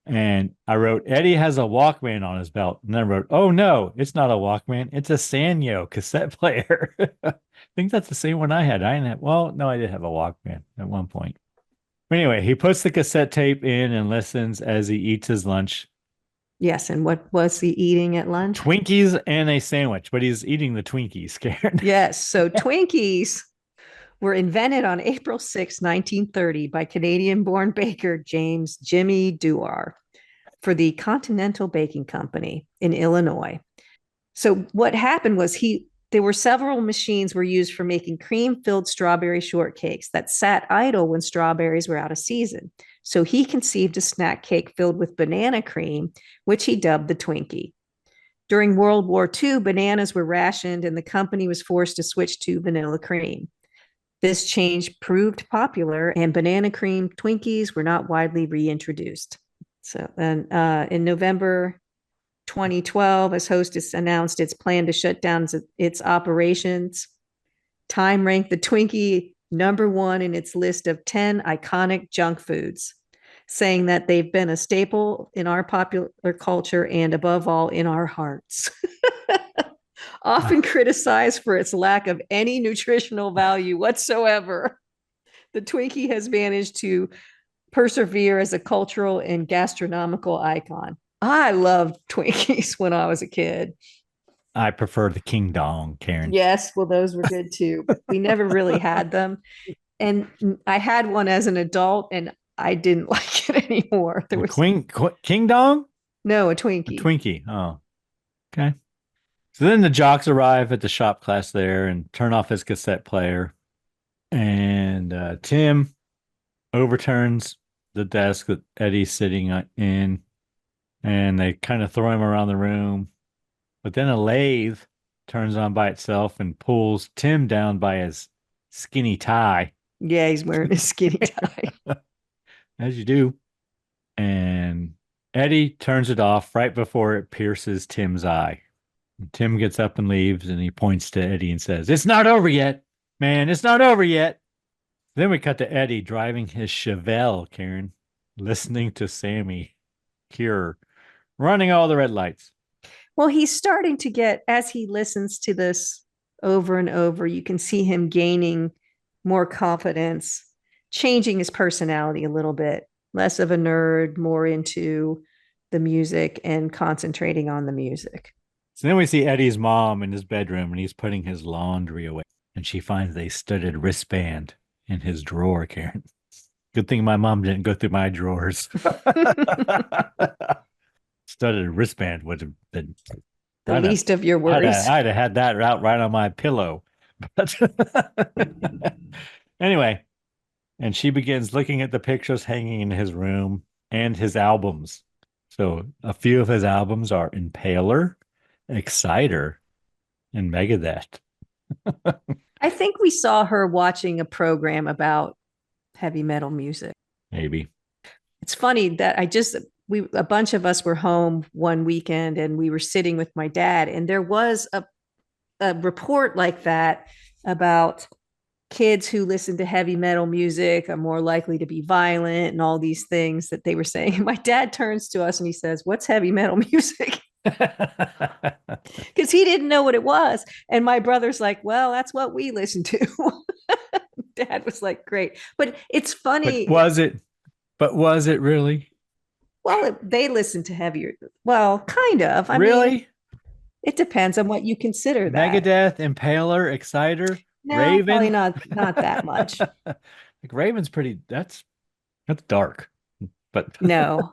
And I wrote, Eddie has a Walkman on his belt. And then I wrote, oh, no, it's not a Walkman. It's a Sanyo cassette player. I think that's the same one I had. I did have a Walkman at one point. But anyway, he puts the cassette tape in and listens as he eats his lunch. Yes, and what was he eating at lunch? Twinkies and a sandwich, but he's eating the Twinkies, Karen. Yes, so Twinkies were invented on April 6, 1930 by Canadian-born baker James Jimmy Dewar for the Continental Baking Company in Illinois. So what happened was there were several machines were used for making cream-filled strawberry shortcakes that sat idle when strawberries were out of season. So he conceived a snack cake filled with banana cream, which he dubbed the Twinkie. During World War II, bananas were rationed and the company was forced to switch to vanilla cream. This change proved popular, and banana cream Twinkies were not widely reintroduced. So then in November 2012, as Hostess announced its plan to shut down its operations, Time ranked the Twinkie number one in its list of 10 iconic junk foods, saying that they've been a staple in our popular culture and above all in our hearts. Often criticized for its lack of any nutritional value whatsoever, the Twinkie has managed to persevere as a cultural and gastronomical icon. I loved Twinkies when I was a kid. I prefer the King Dong, Karen. Yes, well, those were good too, but we never really had them. And I had one as an adult, and I didn't like it anymore. There was King Dong? No, a Twinkie. A Twinkie. Oh, okay. So then the jocks arrive at the shop class there and turn off his cassette player. And Tim overturns the desk that Eddie's sitting in, and they kind of throw him around the room. But then a lathe turns on by itself and pulls Tim down by his skinny tie, Yeah, he's wearing a skinny tie. as you do. And Eddie turns it off right before it pierces Tim's eye. And Tim gets up and leaves, and he points to Eddie and says, "It's not over yet, man. It's not over yet." Then we cut to Eddie driving his Chevelle, Karen, listening to Sammy Cure, running all the red lights. Well, he's starting to get, as he listens to this over and over, you can see him gaining more confidence, changing his personality a little bit, less of a nerd, more into the music and concentrating on the music. So then we see Eddie's mom in his bedroom, and he's putting his laundry away. And she finds a studded wristband in his drawer, Karen. Good thing my mom didn't go through my drawers. Studded wristband would have been The least of your worries. I'd have had that out right on my pillow. But anyway, and she begins looking at the pictures hanging in his room and his albums. So a few of his albums are Impaler, Exciter, and Megadeth. I think we saw her watching a program about heavy metal music. Maybe. It's funny that a bunch of us were home one weekend and we were sitting with my dad, and there was a report like that about kids who listen to heavy metal music are more likely to be violent and all these things that they were saying. And my dad turns to us and he says, "What's heavy metal music?" Because he didn't know what it was. And my brother's like, "Well, that's what we listen to." Dad was like, "Great." But it's funny. But was it really? Well, they listen to heavier. Well, kind of. I mean, it depends on what you consider that. Megadeth, Impaler, Exciter, No, Raven. probably not that much. Like Raven's pretty. That's dark. But No.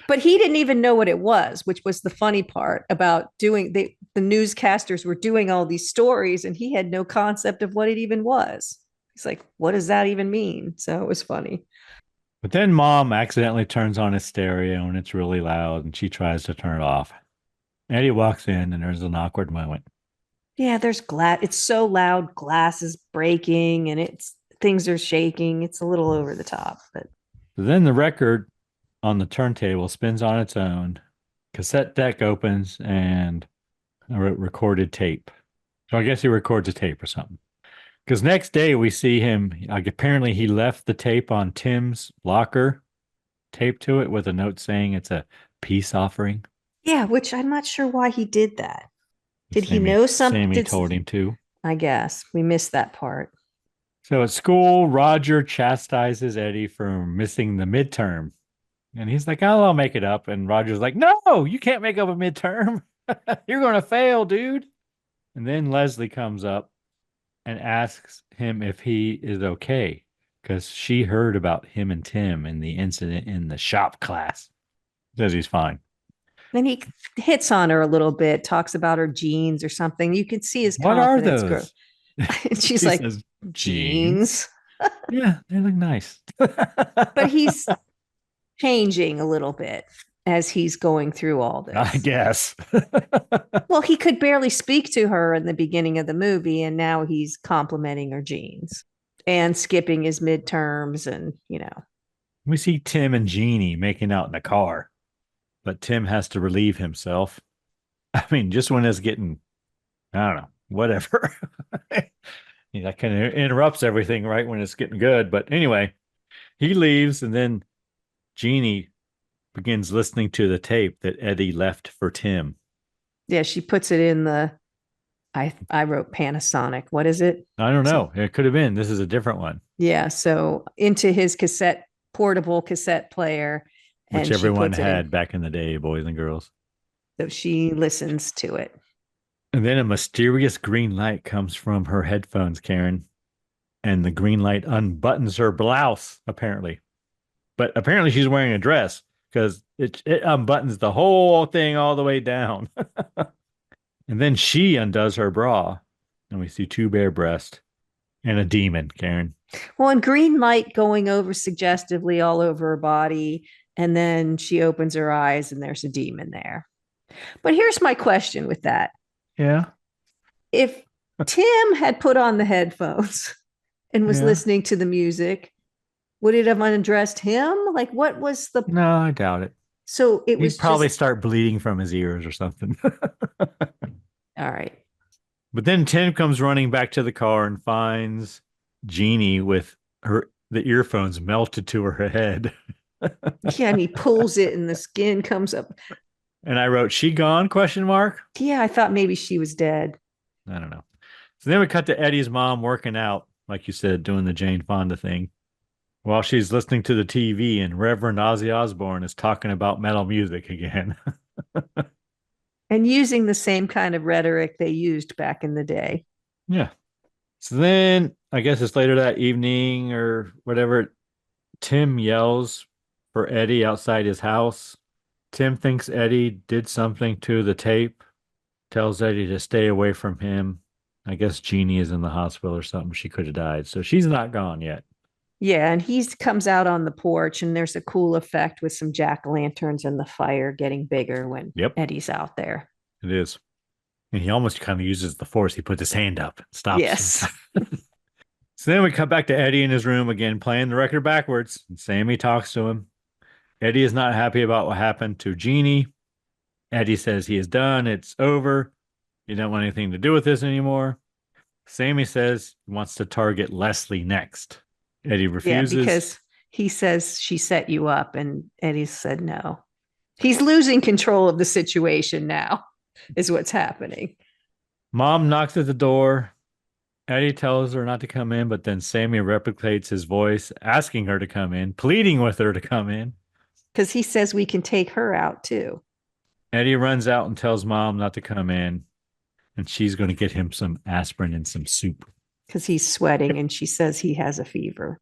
But he didn't even know what it was, which was the funny part about doing the newscasters were doing all these stories and he had no concept of what it even was. He's like, "What does that even mean?" So it was funny. But then Mom accidentally turns on his stereo and it's really loud and she tries to turn it off. Eddie walks in and there's an awkward moment. Yeah, there's glass. It's so loud, glass is breaking and things are shaking. It's a little over the top, but So then the record on the turntable spins on its own. Cassette deck opens and a recorded tape. So I guess he records a tape or something. Because next day we see him, like apparently he left the tape on Tim's locker, taped to it with a note saying it's a peace offering. yeah, which I'm not sure why he did that. Did he know something? Sammy told him to. I guess we missed that part. So at school, Roger chastises Eddie for missing the midterm. And he's like, "Oh, I'll make it up." And Roger's like, "No, you can't make up a midterm. You're going to fail, dude." And then Leslie comes up and asks him if he is okay because she heard about him and Tim and the incident in the shop class. Says he's fine. Then he hits on her a little bit, talks about her jeans or something. You can see his What are confidence those? grow. And she's She like, says, "Jeans." Yeah, they look nice. But he's changing a little bit as he's going through all this. I guess. Well, he could barely speak to her in the beginning of the movie, and now he's complimenting her jeans and skipping his midterms. And, We see Tim and Jeannie making out in the car, but Tim has to relieve himself. I mean, just when it's getting, I don't know, whatever. That kind of interrupts everything right when it's getting good. But anyway, he leaves, and then Jeannie begins listening to the tape that Eddie left for Tim. yeah, she puts it in I wrote Panasonic. What is it? I don't know. It could have been. This is a different one. Yeah. So into his portable cassette player. Which everyone had back in the day, boys and girls. So she listens to it. And then a mysterious green light comes from her headphones, Karen. And the green light unbuttons her blouse, apparently. But apparently she's wearing a dress because it unbuttons the whole thing all the way down. And then she undoes her bra. And we see two bare breasts. And a demon, Karen. Well, and green light going over suggestively all over her body. And then she opens her eyes and there's a demon there. But here's my question with that. Yeah. If Tim had put on the headphones and was listening to the music, would it have undressed him? Like, what was the... No, I doubt it. So it was He'd probably start bleeding from his ears or something. All right. But then Tim comes running back to the car and finds Jeannie with the earphones melted to her head. Yeah, and he pulls it and the skin comes up. And I wrote, "She gone?" ? Yeah, I thought maybe she was dead. I don't know. So then we cut to Eddie's mom working out, like you said, doing the Jane Fonda thing, while she's listening to the TV, and Reverend Ozzy Osbourne is talking about metal music again. And using the same kind of rhetoric they used back in the day. Yeah. So then I guess it's later that evening or whatever, Tim yells for Eddie outside his house. Tim thinks Eddie did something to the tape, tells Eddie to stay away from him. I guess Jeannie is in the hospital or something. She could have died. So she's not gone yet. Yeah, and he comes out on the porch and there's a cool effect with some jack-o'-lanterns and the fire getting bigger when Eddie's out there. It is. And he almost kind of uses the force. He puts his hand up and stops. Yes. So then we cut back to Eddie in his room again, playing the record backwards. And Sammy talks to him. Eddie is not happy about what happened to Jeannie. Eddie says he is done. It's over. You don't want anything to do with this anymore. Sammy says he wants to target Leslie next. Eddie refuses. Yeah, because he says she set you up, and Eddie said no. He's losing control of the situation now, is what's happening. Mom knocks at the door. Eddie tells her not to come in, but then Sammy replicates his voice, asking her to come in, pleading with her to come in. Because he says we can take her out too. Eddie runs out and tells Mom not to come in, and she's going to get him some aspirin and some soup. Because he's sweating, and she says he has a fever.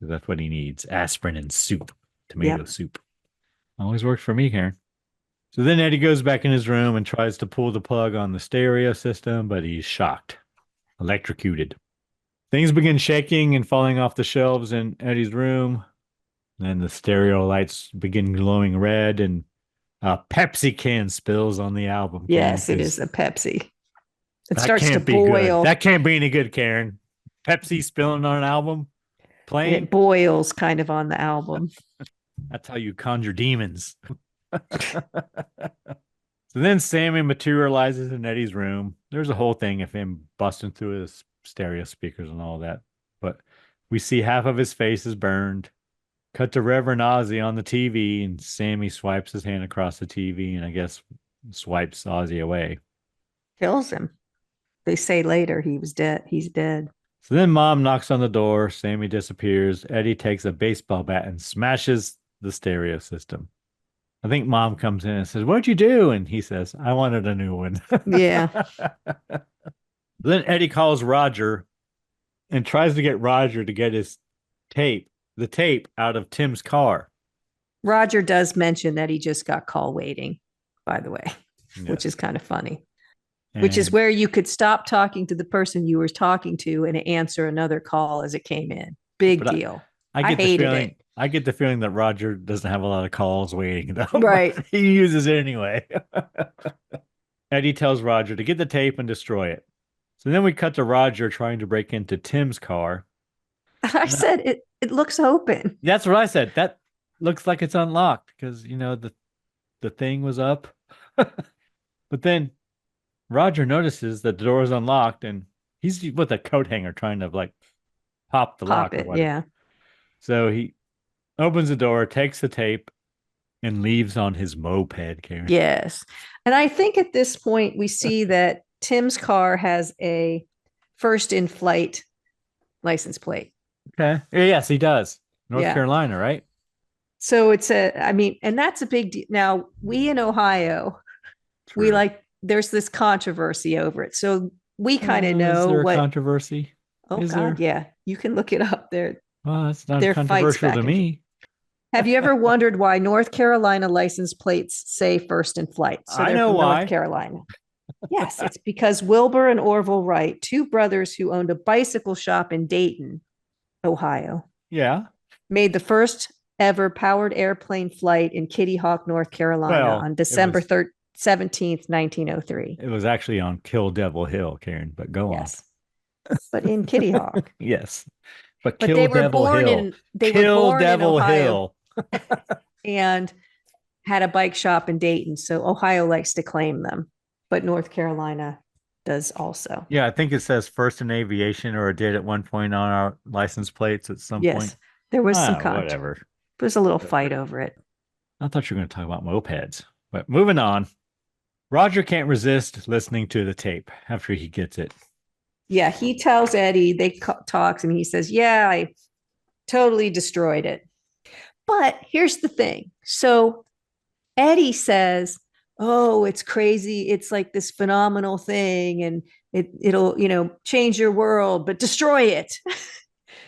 That's what he needs, aspirin and soup, tomato soup. Always worked for me, Karen. So then Eddie goes back in his room and tries to pull the plug on the stereo system, but he's shocked, electrocuted. Things begin shaking and falling off the shelves in Eddie's room. Then the stereo lights begin glowing red, and a Pepsi can spills on the album. Yes, it is a Pepsi. It starts to boil. Good. That can't be any good, Karen. Pepsi spilling on an album? Playing? And it boils kind of on the album. That's how you conjure demons. So then Sammy materializes in Eddie's room. There's a whole thing of him busting through his stereo speakers and all that. But we see half of his face is burned. Cut to Reverend Ozzy on the TV, and Sammy swipes his hand across the TV and I guess swipes Ozzy away. Kills him. They say later he was dead. He's dead. So then Mom knocks on the door. Sammy disappears. Eddie takes a baseball bat and smashes the stereo system. I think Mom comes in and says, "What'd you do?" And he says, "I wanted a new one." Yeah. Then Eddie calls Roger and tries to get Roger to get the tape out of Tim's car. Roger does mention that he just got call waiting, by the way, which is kind of funny. Which is where you could stop talking to the person you were talking to and answer another call as it came in. Big deal. I hated it. I get the feeling that Roger doesn't have a lot of calls waiting, though. Right. He uses it anyway. Eddie tells Roger to get the tape and destroy it. So then we cut to Roger trying to break into Tim's car. I said it looks open. That's what I said. That looks like it's unlocked because, the thing was up. But then Roger notices that the door is unlocked and he's with a coat hanger trying to pop the lock. Yeah. So he opens the door, takes the tape, and leaves on his moped, Karen. Yes. And I think at this point we see that Tim's car has a first in flight license plate. Okay. Yes, he does. North Carolina, right? So and that's a big deal. Now, we in Ohio, there's this controversy over it. So we kind of know is there what controversy. Oh, God, yeah. You can look it up there. Well, that's not controversial to me. Have you ever wondered why North Carolina license plates say first in flight? So I know why. North Carolina. Yes, it's because Wilbur and Orville Wright, two brothers who owned a bicycle shop in Dayton, Ohio, Yeah. made the first ever powered airplane flight in Kitty Hawk, North Carolina Well, on December 17th, 1903. it was actually on Kill Devil Hill, Karen, but go on. Yes. But in Kitty Hawk. Yes. But But Kill they were Devil born Hill. in they were Kill born in Devil Ohio Hill. and had a bike shop in Dayton. So Ohio likes to claim them, but North Carolina does also. Yeah, I think it says first in aviation, or it did at one point on our license plates at some Yes, point. there was some Whatever. There was a little fight over it. I thought you were going to talk about mopeds. But moving on. Roger can't resist listening to the tape after he gets it. Yeah, he tells Eddie, talks, and he says, yeah, I totally destroyed it. But here's the thing. So Eddie says, oh, it's crazy. It's like this phenomenal thing, and it'll, change your world, but destroy it.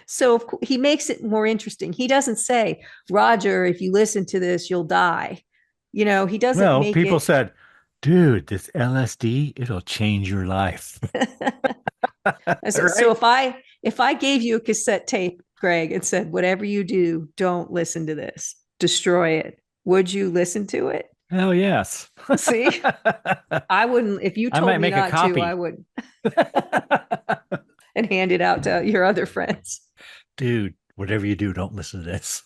So he makes it more interesting. He doesn't say, Roger, if you listen to this, you'll die. He doesn't make people it. said, dude, this LSD, it'll change your life. Right? So if I gave you a cassette tape, Greg, and said, whatever you do, don't listen to this, destroy it, would you listen to it? Hell yes. See, I wouldn't. If you told me not to, I would. And hand it out to your other friends. Dude, whatever you do, don't listen to this.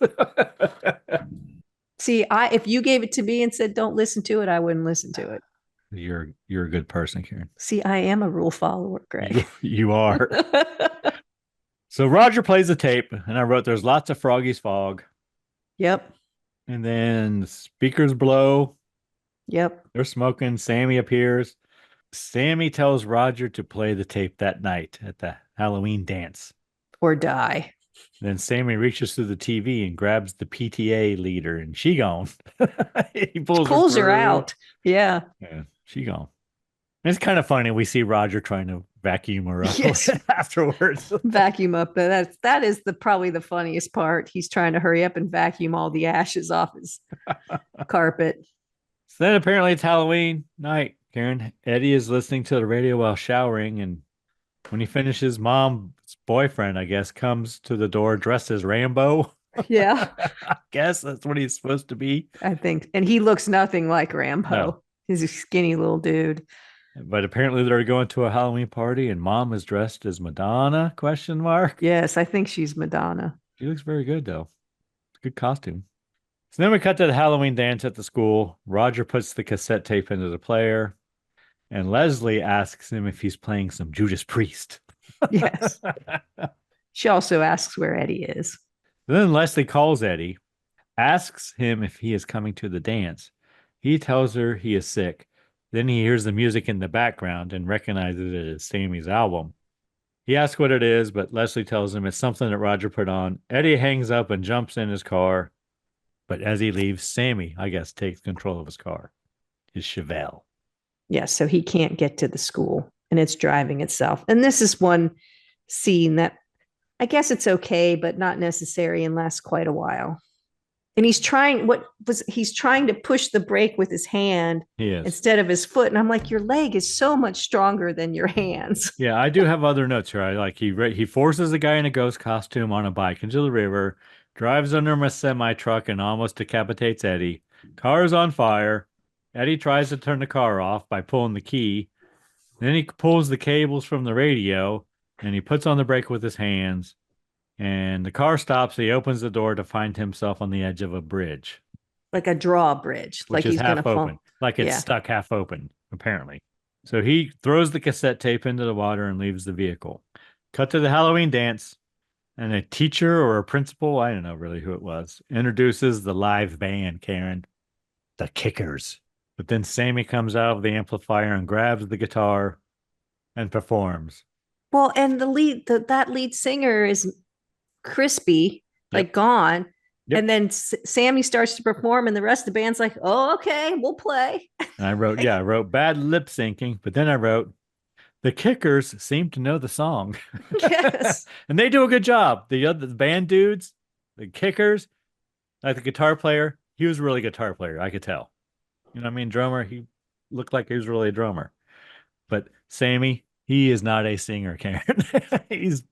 See, if you gave it to me and said, don't listen to it, I wouldn't listen to it. You're a good person, Karen. See, I am a rule follower, Greg. You are. So Roger plays the tape, and I wrote, there's lots of Froggy's Fog. Yep. And then speakers blow. Yep. They're smoking. Sammy appears. Sammy tells Roger to play the tape that night at the Halloween dance. Or die. Then Sammy reaches through the TV and grabs the PTA leader, and she gone. He pulls her out. Yeah. She gone. It's kind of funny. We see Roger trying to vacuum her up afterwards. Vacuum up. That is probably the funniest part. He's trying to hurry up and vacuum all the ashes off his carpet. So then apparently it's Halloween night, Karen. Eddie is listening to the radio while showering, and when he finishes, mom's boyfriend, I guess, comes to the door dressed as Rambo. Yeah. I guess that's what he's supposed to be. I think. And he looks nothing like Rambo. No. He's a skinny little dude. But apparently they're going to a Halloween party, and mom is dressed as Madonna, ? Yes, I think she's Madonna. She looks very good, though. It's a good costume. So then we cut to the Halloween dance at the school. Roger puts the cassette tape into the player, and Leslie asks him if he's playing some Judas Priest. Yes. She also asks where Eddie is. Then Leslie calls Eddie, asks him if he is coming to the dance. He tells her he is sick. Then he hears the music in the background and recognizes it as Sammy's album. He asks what it is, but Leslie tells him it's something that Roger put on. Eddie hangs up and jumps in his car. But as he leaves, Sammy, I guess, takes control of his car, his Chevelle. Yes, so he can't get to the school, and it's driving itself. And this is one scene that I guess it's okay, but not necessary and lasts quite a while. And he's trying to push the brake with his hand instead of his foot. And I'm like, your leg is so much stronger than your hands. Yeah, I do have other notes here. He forces a guy in a ghost costume on a bike into the river, drives under a semi-truck and almost decapitates Eddie. Car is on fire. Eddie tries to turn the car off by pulling the key. Then he pulls the cables from the radio, and he puts on the brake with his hands. And the car stops. He opens the door to find himself on the edge of a bridge. Like a drawbridge. Like he's half open. Like it's stuck half open, apparently. So he throws the cassette tape into the water and leaves the vehicle. Cut to the Halloween dance. And a teacher or a principal, I don't know really who it was, introduces the live band, Karen. The Kickers. But then Sammy comes out of the amplifier and grabs the guitar and performs. Well, and that lead singer is crispy, like gone. Yep. And then Sammy starts to perform, and the rest of the band's like, "Oh, okay, we'll play." And I wrote bad lip syncing, but then I wrote, the Kickers seem to know the song. Yes, and they do a good job. The band dudes, the Kickers, like the guitar player, he was a really guitar player. I could tell. You know what I mean? Drummer, he looked like he was really a drummer. But Sammy, he is not a singer, Karen. He's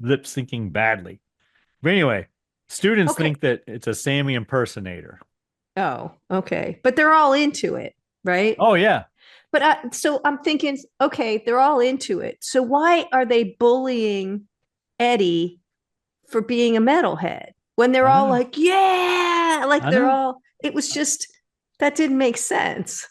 lip syncing badly. But anyway, students Okay. think that it's a Sammy impersonator. Oh, okay. But they're all into it, right? Oh, yeah. But so I'm thinking, okay, they're all into it. So why are they bullying Eddie for being a metalhead when they're I all know. like, yeah, like I they're know. all, it was just, that didn't make sense.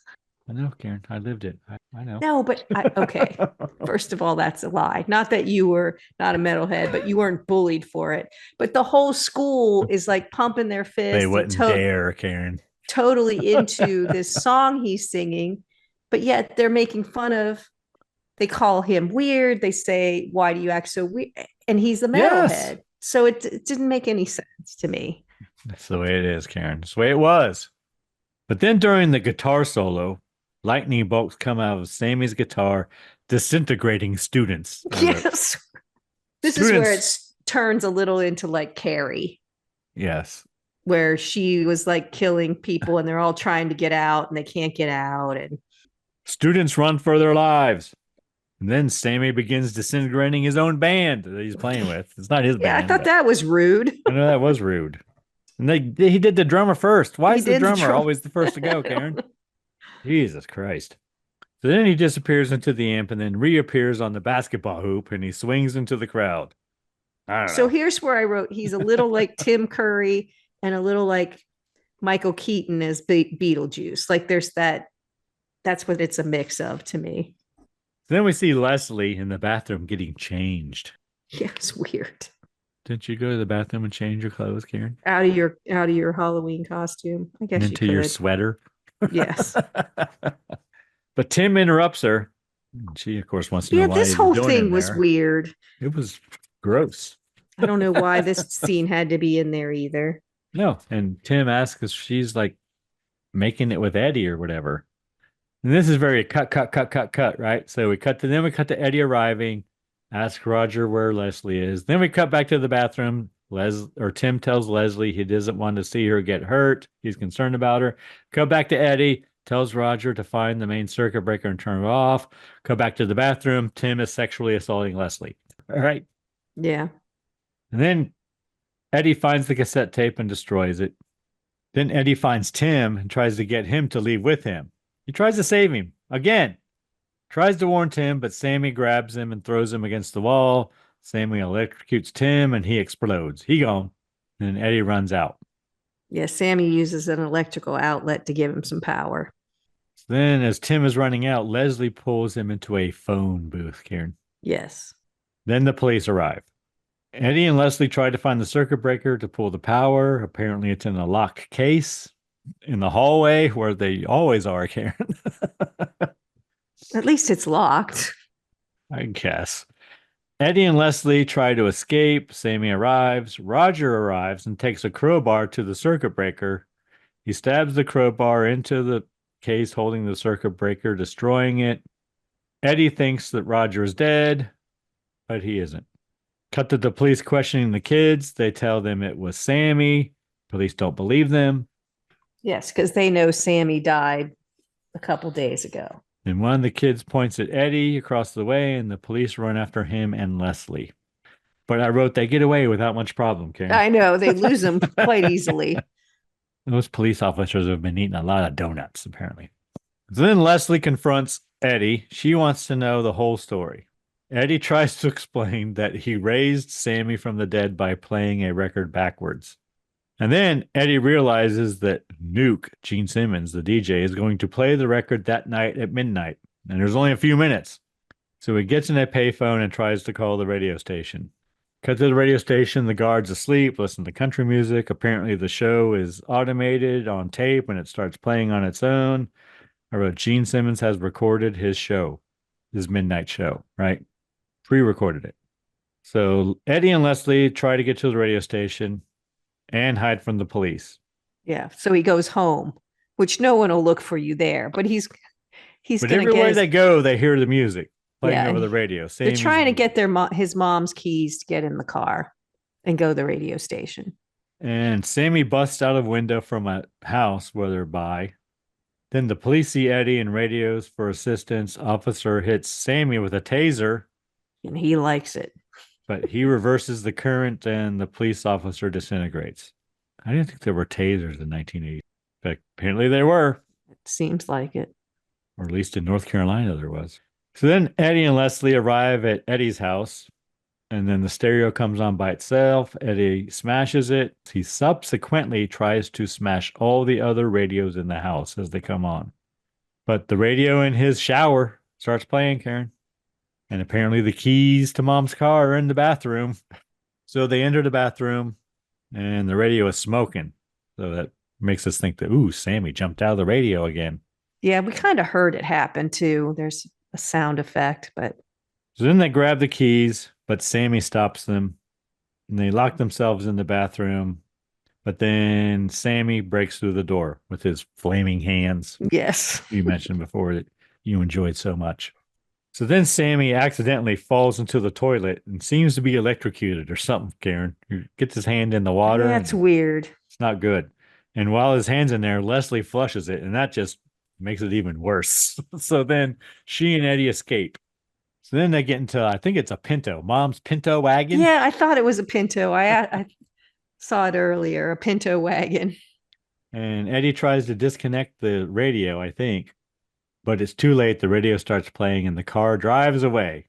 I know, Karen. I lived it. I know. No, but okay. First of all, that's a lie. Not that you were not a metalhead, but you weren't bullied for it. But the whole school is like pumping their They fists and wouldn't dare, Karen. totally into this song he's singing, but yet they're making fun of. They call him weird. They say, "Why do you act so weird?" And he's a metalhead. Yes. So it didn't make any sense to me. That's the way it is, Karen. That's the way it was. But then during the guitar solo, lightning bolts come out of Sammy's guitar, disintegrating students. Yes. This is where it turns a little into like Carrie. Yes. Where she was like killing people and they're all trying to get out and they can't get out. And students run for their lives. And then Sammy begins disintegrating his own band that he's playing with. It's not his band. I thought that was rude. I know that was rude. And he did the drummer first. Why is the drummer always the first to go, Karen? Jesus Christ. So then he disappears into the amp and then reappears on the basketball hoop and he swings into the crowd. I don't know. Here's where I wrote, he's a little like Tim Curry and a little like Michael Keaton as Beetlejuice. Like there's that's what it's a mix of to me. Then we see Leslie in the bathroom getting changed. Yeah, it's weird. Didn't you go to the bathroom and change your clothes, Karen? Out of your Halloween costume. I guess into your sweater. Yes. But Tim interrupts her. She, of course, wants to know why. This whole thing was weird. It was gross. I don't know why this scene had to be in there either. No. And Tim asks if she's like making it with Eddie or whatever. And this is very cut, right? So we cut to Eddie arriving, ask Roger where Leslie is. Then we cut back to the bathroom. Tim tells Leslie he doesn't want to see her get hurt. He's concerned about her. Cut back to Eddie, tells Roger to find the main circuit breaker and turn it off. Cut back to the bathroom. Tim is sexually assaulting Leslie. All right. Yeah. And then Eddie finds the cassette tape and destroys it. Then Eddie finds Tim and tries to get him to leave with him. He tries to save him again. Tries to warn Tim, but Sammy grabs him and throws him against the wall. Sammy electrocutes Tim and he explodes. He gone. And Eddie runs out. Yeah, Sammy uses an electrical outlet to give him some power. So then as Tim is running out, Leslie pulls him into a phone booth, Karen. Yes. Then the police arrive. Eddie and Leslie try to find the circuit breaker to pull the power. Apparently it's in a locked case in the hallway where they always are, Karen. At least it's locked. I guess. Eddie and Leslie try to escape. Sammy arrives. Roger arrives and takes a crowbar to the circuit breaker. He stabs the crowbar into the case holding the circuit breaker, destroying it. Eddie thinks that Roger is dead, but he isn't. Cut to the police questioning the kids. They tell them it was Sammy. Police don't believe them. Yes, because they know Sammy died a couple days ago. And one of the kids points at Eddie across the way, and the police run after him and Leslie. But I wrote they get away without much problem, Karen. I know. They lose them quite easily. Those police officers have been eating a lot of donuts, apparently. So then Leslie confronts Eddie. She wants to know the whole story. Eddie tries to explain that he raised Sammy from the dead by playing a record backwards. And then Eddie realizes that Nuke, Gene Simmons, the DJ, is going to play the record that night at midnight. And there's only a few minutes. So he gets in a payphone and tries to call the radio station. Cut to the radio station, the guard's asleep, listen to country music. Apparently the show is automated on tape and it starts playing on its own. I wrote Gene Simmons has recorded his show, his midnight show, right? Pre-recorded it. So Eddie and Leslie try to get to the radio station and hide from the police. Yeah. So he goes home, which no one will look for you there, but he's but everywhere they go, they hear the music playing over the radio. They're trying to get his mom's keys to get in the car and go to the radio station. And Sammy busts out of window from a house where they're by. Then the police see Eddie and radios for assistance. Officer hits Sammy with a taser, And he likes it. but he reverses the current and the police officer disintegrates. I didn't think there were tasers in 1980, but apparently there were, It seems like it. or at least in North Carolina there was. So then Eddie and Leslie arrive at Eddie's house, and then the stereo comes on by itself. Eddie smashes it. He subsequently tries to smash all the other radios in the house as they come on. But the radio in his shower starts playing, Karen. And apparently the keys to Mom's car are in the bathroom. So they enter the bathroom, and the radio is smoking. So that makes us think that, ooh, Sammy jumped out of the radio again. Yeah, we kind of heard it happen too. There's a sound effect, but So then they grab the keys, but Sammy stops them, and they lock themselves in the bathroom. But then Sammy breaks through the door with his flaming hands yes. you mentioned before that you enjoyed so much. So then Sammy accidentally falls into the toilet and seems to be electrocuted or something, Karen. He gets his hand in the water. That's weird. It's not good. And while his hand's in there, Leslie flushes it, and that just makes it even worse. So then she and Eddie escape. So then they get into, I think it's a Pinto, Mom's Pinto wagon. Yeah, I thought it was a Pinto. I saw it earlier, a Pinto wagon. And Eddie tries to disconnect the radio, I think, but it's too late. The radio starts playing and the car drives away.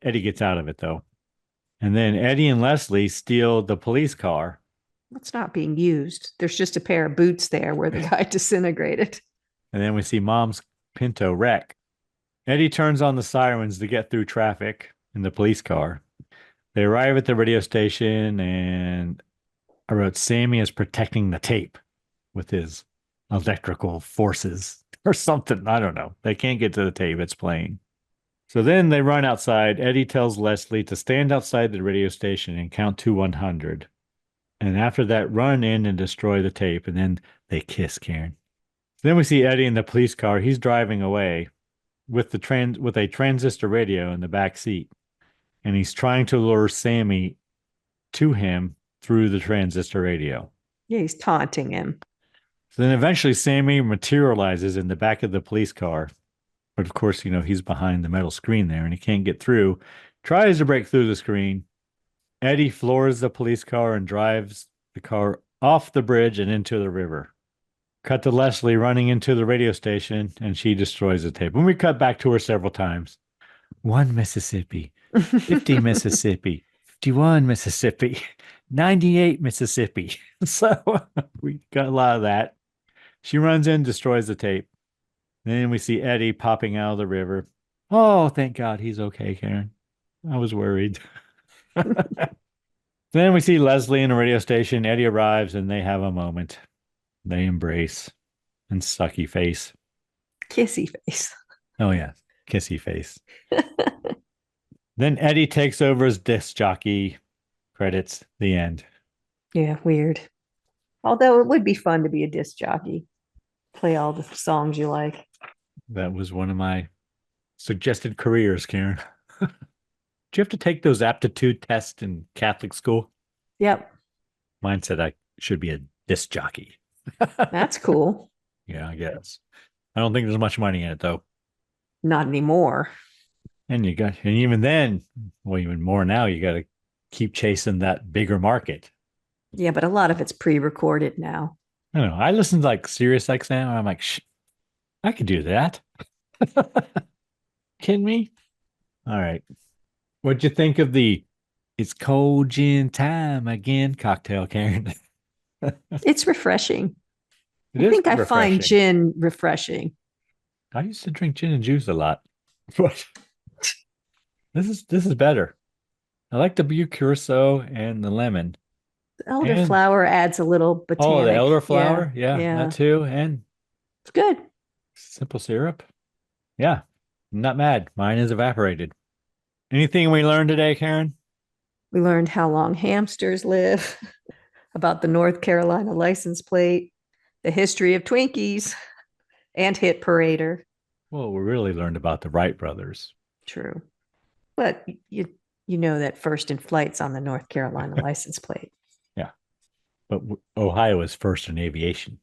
Eddie gets out of it, though. And then Eddie and Leslie steal the police car. It's not being used. There's just a pair of boots there where the guy disintegrated. And then we see Mom's Pinto wreck. Eddie turns on the sirens to get through traffic in the police car. They arrive at the radio station, and I wrote Sammy is protecting the tape with his electrical forces or something. I don't know. They can't get to the tape. It's playing. So then they run outside. Eddie tells Leslie to stand outside the radio station and count to 100. And after that, run in and destroy the tape. And then they kiss, Karen. Then we see Eddie in the police car. He's driving away with a transistor radio in the back seat. And he's trying to lure Sammy to him through the transistor radio. Yeah, he's taunting him. So then eventually Sammy materializes in the back of the police car. But of course, he's behind the metal screen there and he can't get through. Tries to break through the screen. Eddie floors the police car and drives the car off the bridge and into the river. Cut to Leslie running into the radio station, and she destroys the tape. And we cut back to her several times. 1 Mississippi, 50 Mississippi, 51 Mississippi, 98 Mississippi. So we got a lot of that. She runs in, destroys the tape. Then we see Eddie popping out of the river. Oh, thank God he's okay, Karen. I was worried. Then we see Leslie in the radio station. Eddie arrives and they have a moment. They embrace and sucky face. Kissy face. Oh, yeah. Kissy face. Then Eddie takes over as disc jockey. Credits. The end. Yeah, weird. Although it would be fun to be a disc jockey. Play all the songs you like. That was one of my suggested careers, Karen. Did you have to take those aptitude tests in Catholic school? Yep. Mine said I should be a disc jockey. That's cool. Yeah, I guess. I don't think there's much money in it, though. Not anymore. And even then, well, even more now, you got to keep chasing that bigger market. Yeah, but a lot of it's pre-recorded now. I don't know. I listen to like Sirius XM and I'm like, I could do that. Kidding me? All right. What'd you think of the It's Cold Gin Time Again cocktail, Karen? It's refreshing. It I is think I find refreshing. gin refreshing. I used to drink gin and juice a lot. But this is better. I like the curaçao and the lemon. The elderflower adds a little botanic. Oh, the elderflower? Yeah, that too. And it's good. simple syrup. Yeah, I'm not mad. Mine is evaporated. Anything we learned today, Karen? We learned how long hamsters live, about the North Carolina license plate, the history of Twinkies, and Hit Parader. Well, we really learned about the Wright brothers. True. But you know that first in flight's on the North Carolina license plate. Yeah. But Ohio is first in aviation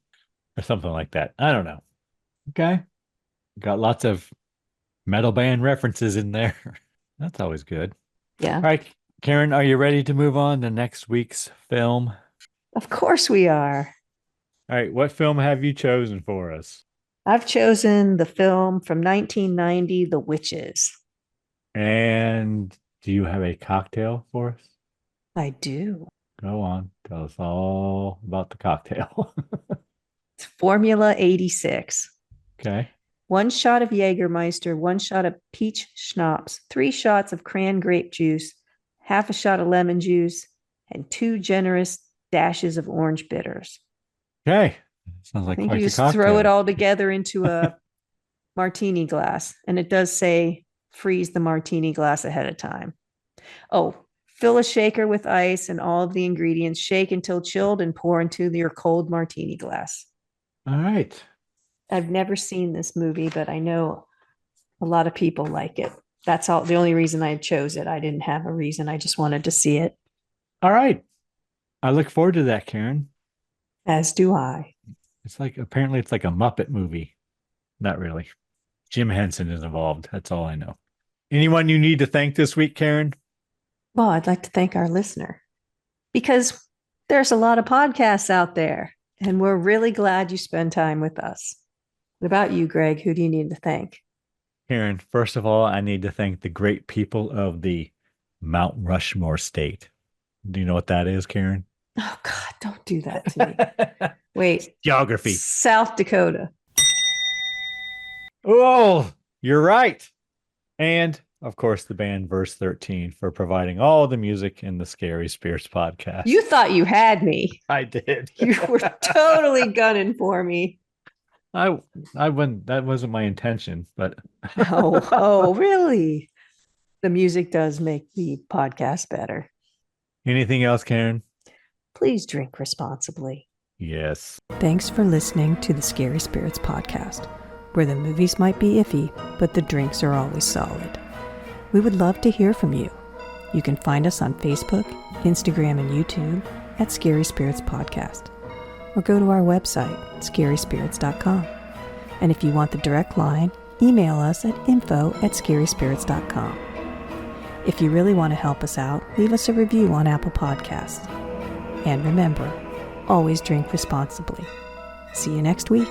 or something like that. I don't know. Okay. Got lots of metal band references in there. That's always good. Yeah. All right, Karen, are you ready to move on to next week's film? Of course we are. All right, what film have you chosen for us? I've chosen the film from 1990, The Witches. And do you have a cocktail for us? I do. Go on, tell us all about the cocktail. It's Formula 86. Okay. 1 shot of Jägermeister, 1 shot of peach schnapps, 3 shots of cran grape juice, half a shot of lemon juice, and 2 generous dashes of orange bitters. Okay. Sounds I like think quite you the just cocktail. throw it all together into a martini glass. And it does say freeze the martini glass ahead of time. Oh, fill a shaker with ice and all of the ingredients. Shake until chilled and pour into your cold martini glass. All right. I've never seen this movie, but I know a lot of people like it. That's all. The only reason I chose it. I didn't have a reason. I just wanted to see it. All right. I look forward to that, Karen. As do I. It's like apparently it's like a Muppet movie. Not really. Jim Henson is involved. That's all I know. Anyone you need to thank this week, Karen? Well, I'd like to thank our listener because there's a lot of podcasts out there, and we're really glad you spend time with us. What about you, Greg? Who do you need to thank? Karen, first of all, I need to thank the great people of the Mount Rushmore state. Do you know what that is, Karen? Oh, God, don't do that to me. Wait. Geography. South Dakota. Oh, you're right. And of course, the band Verse 13 for providing all the music in the Scary Spirits podcast. You thought you had me. I did. You were totally gunning for me. I wouldn't, that wasn't my intention, but Oh, really? The music does make the podcast better. Anything else, Karen? Please drink responsibly. Yes. Thanks for listening to the Scary Spirits podcast, where the movies might be iffy, but the drinks are always solid. We would love to hear from you. You can find us on Facebook, Instagram, and YouTube at Scary Spirits Podcast, or go to our website, scaryspirits.com. And if you want the direct line, email us at info@scaryspirits.com. If you really want to help us out, leave us a review on Apple Podcasts. And remember, always drink responsibly. See you next week.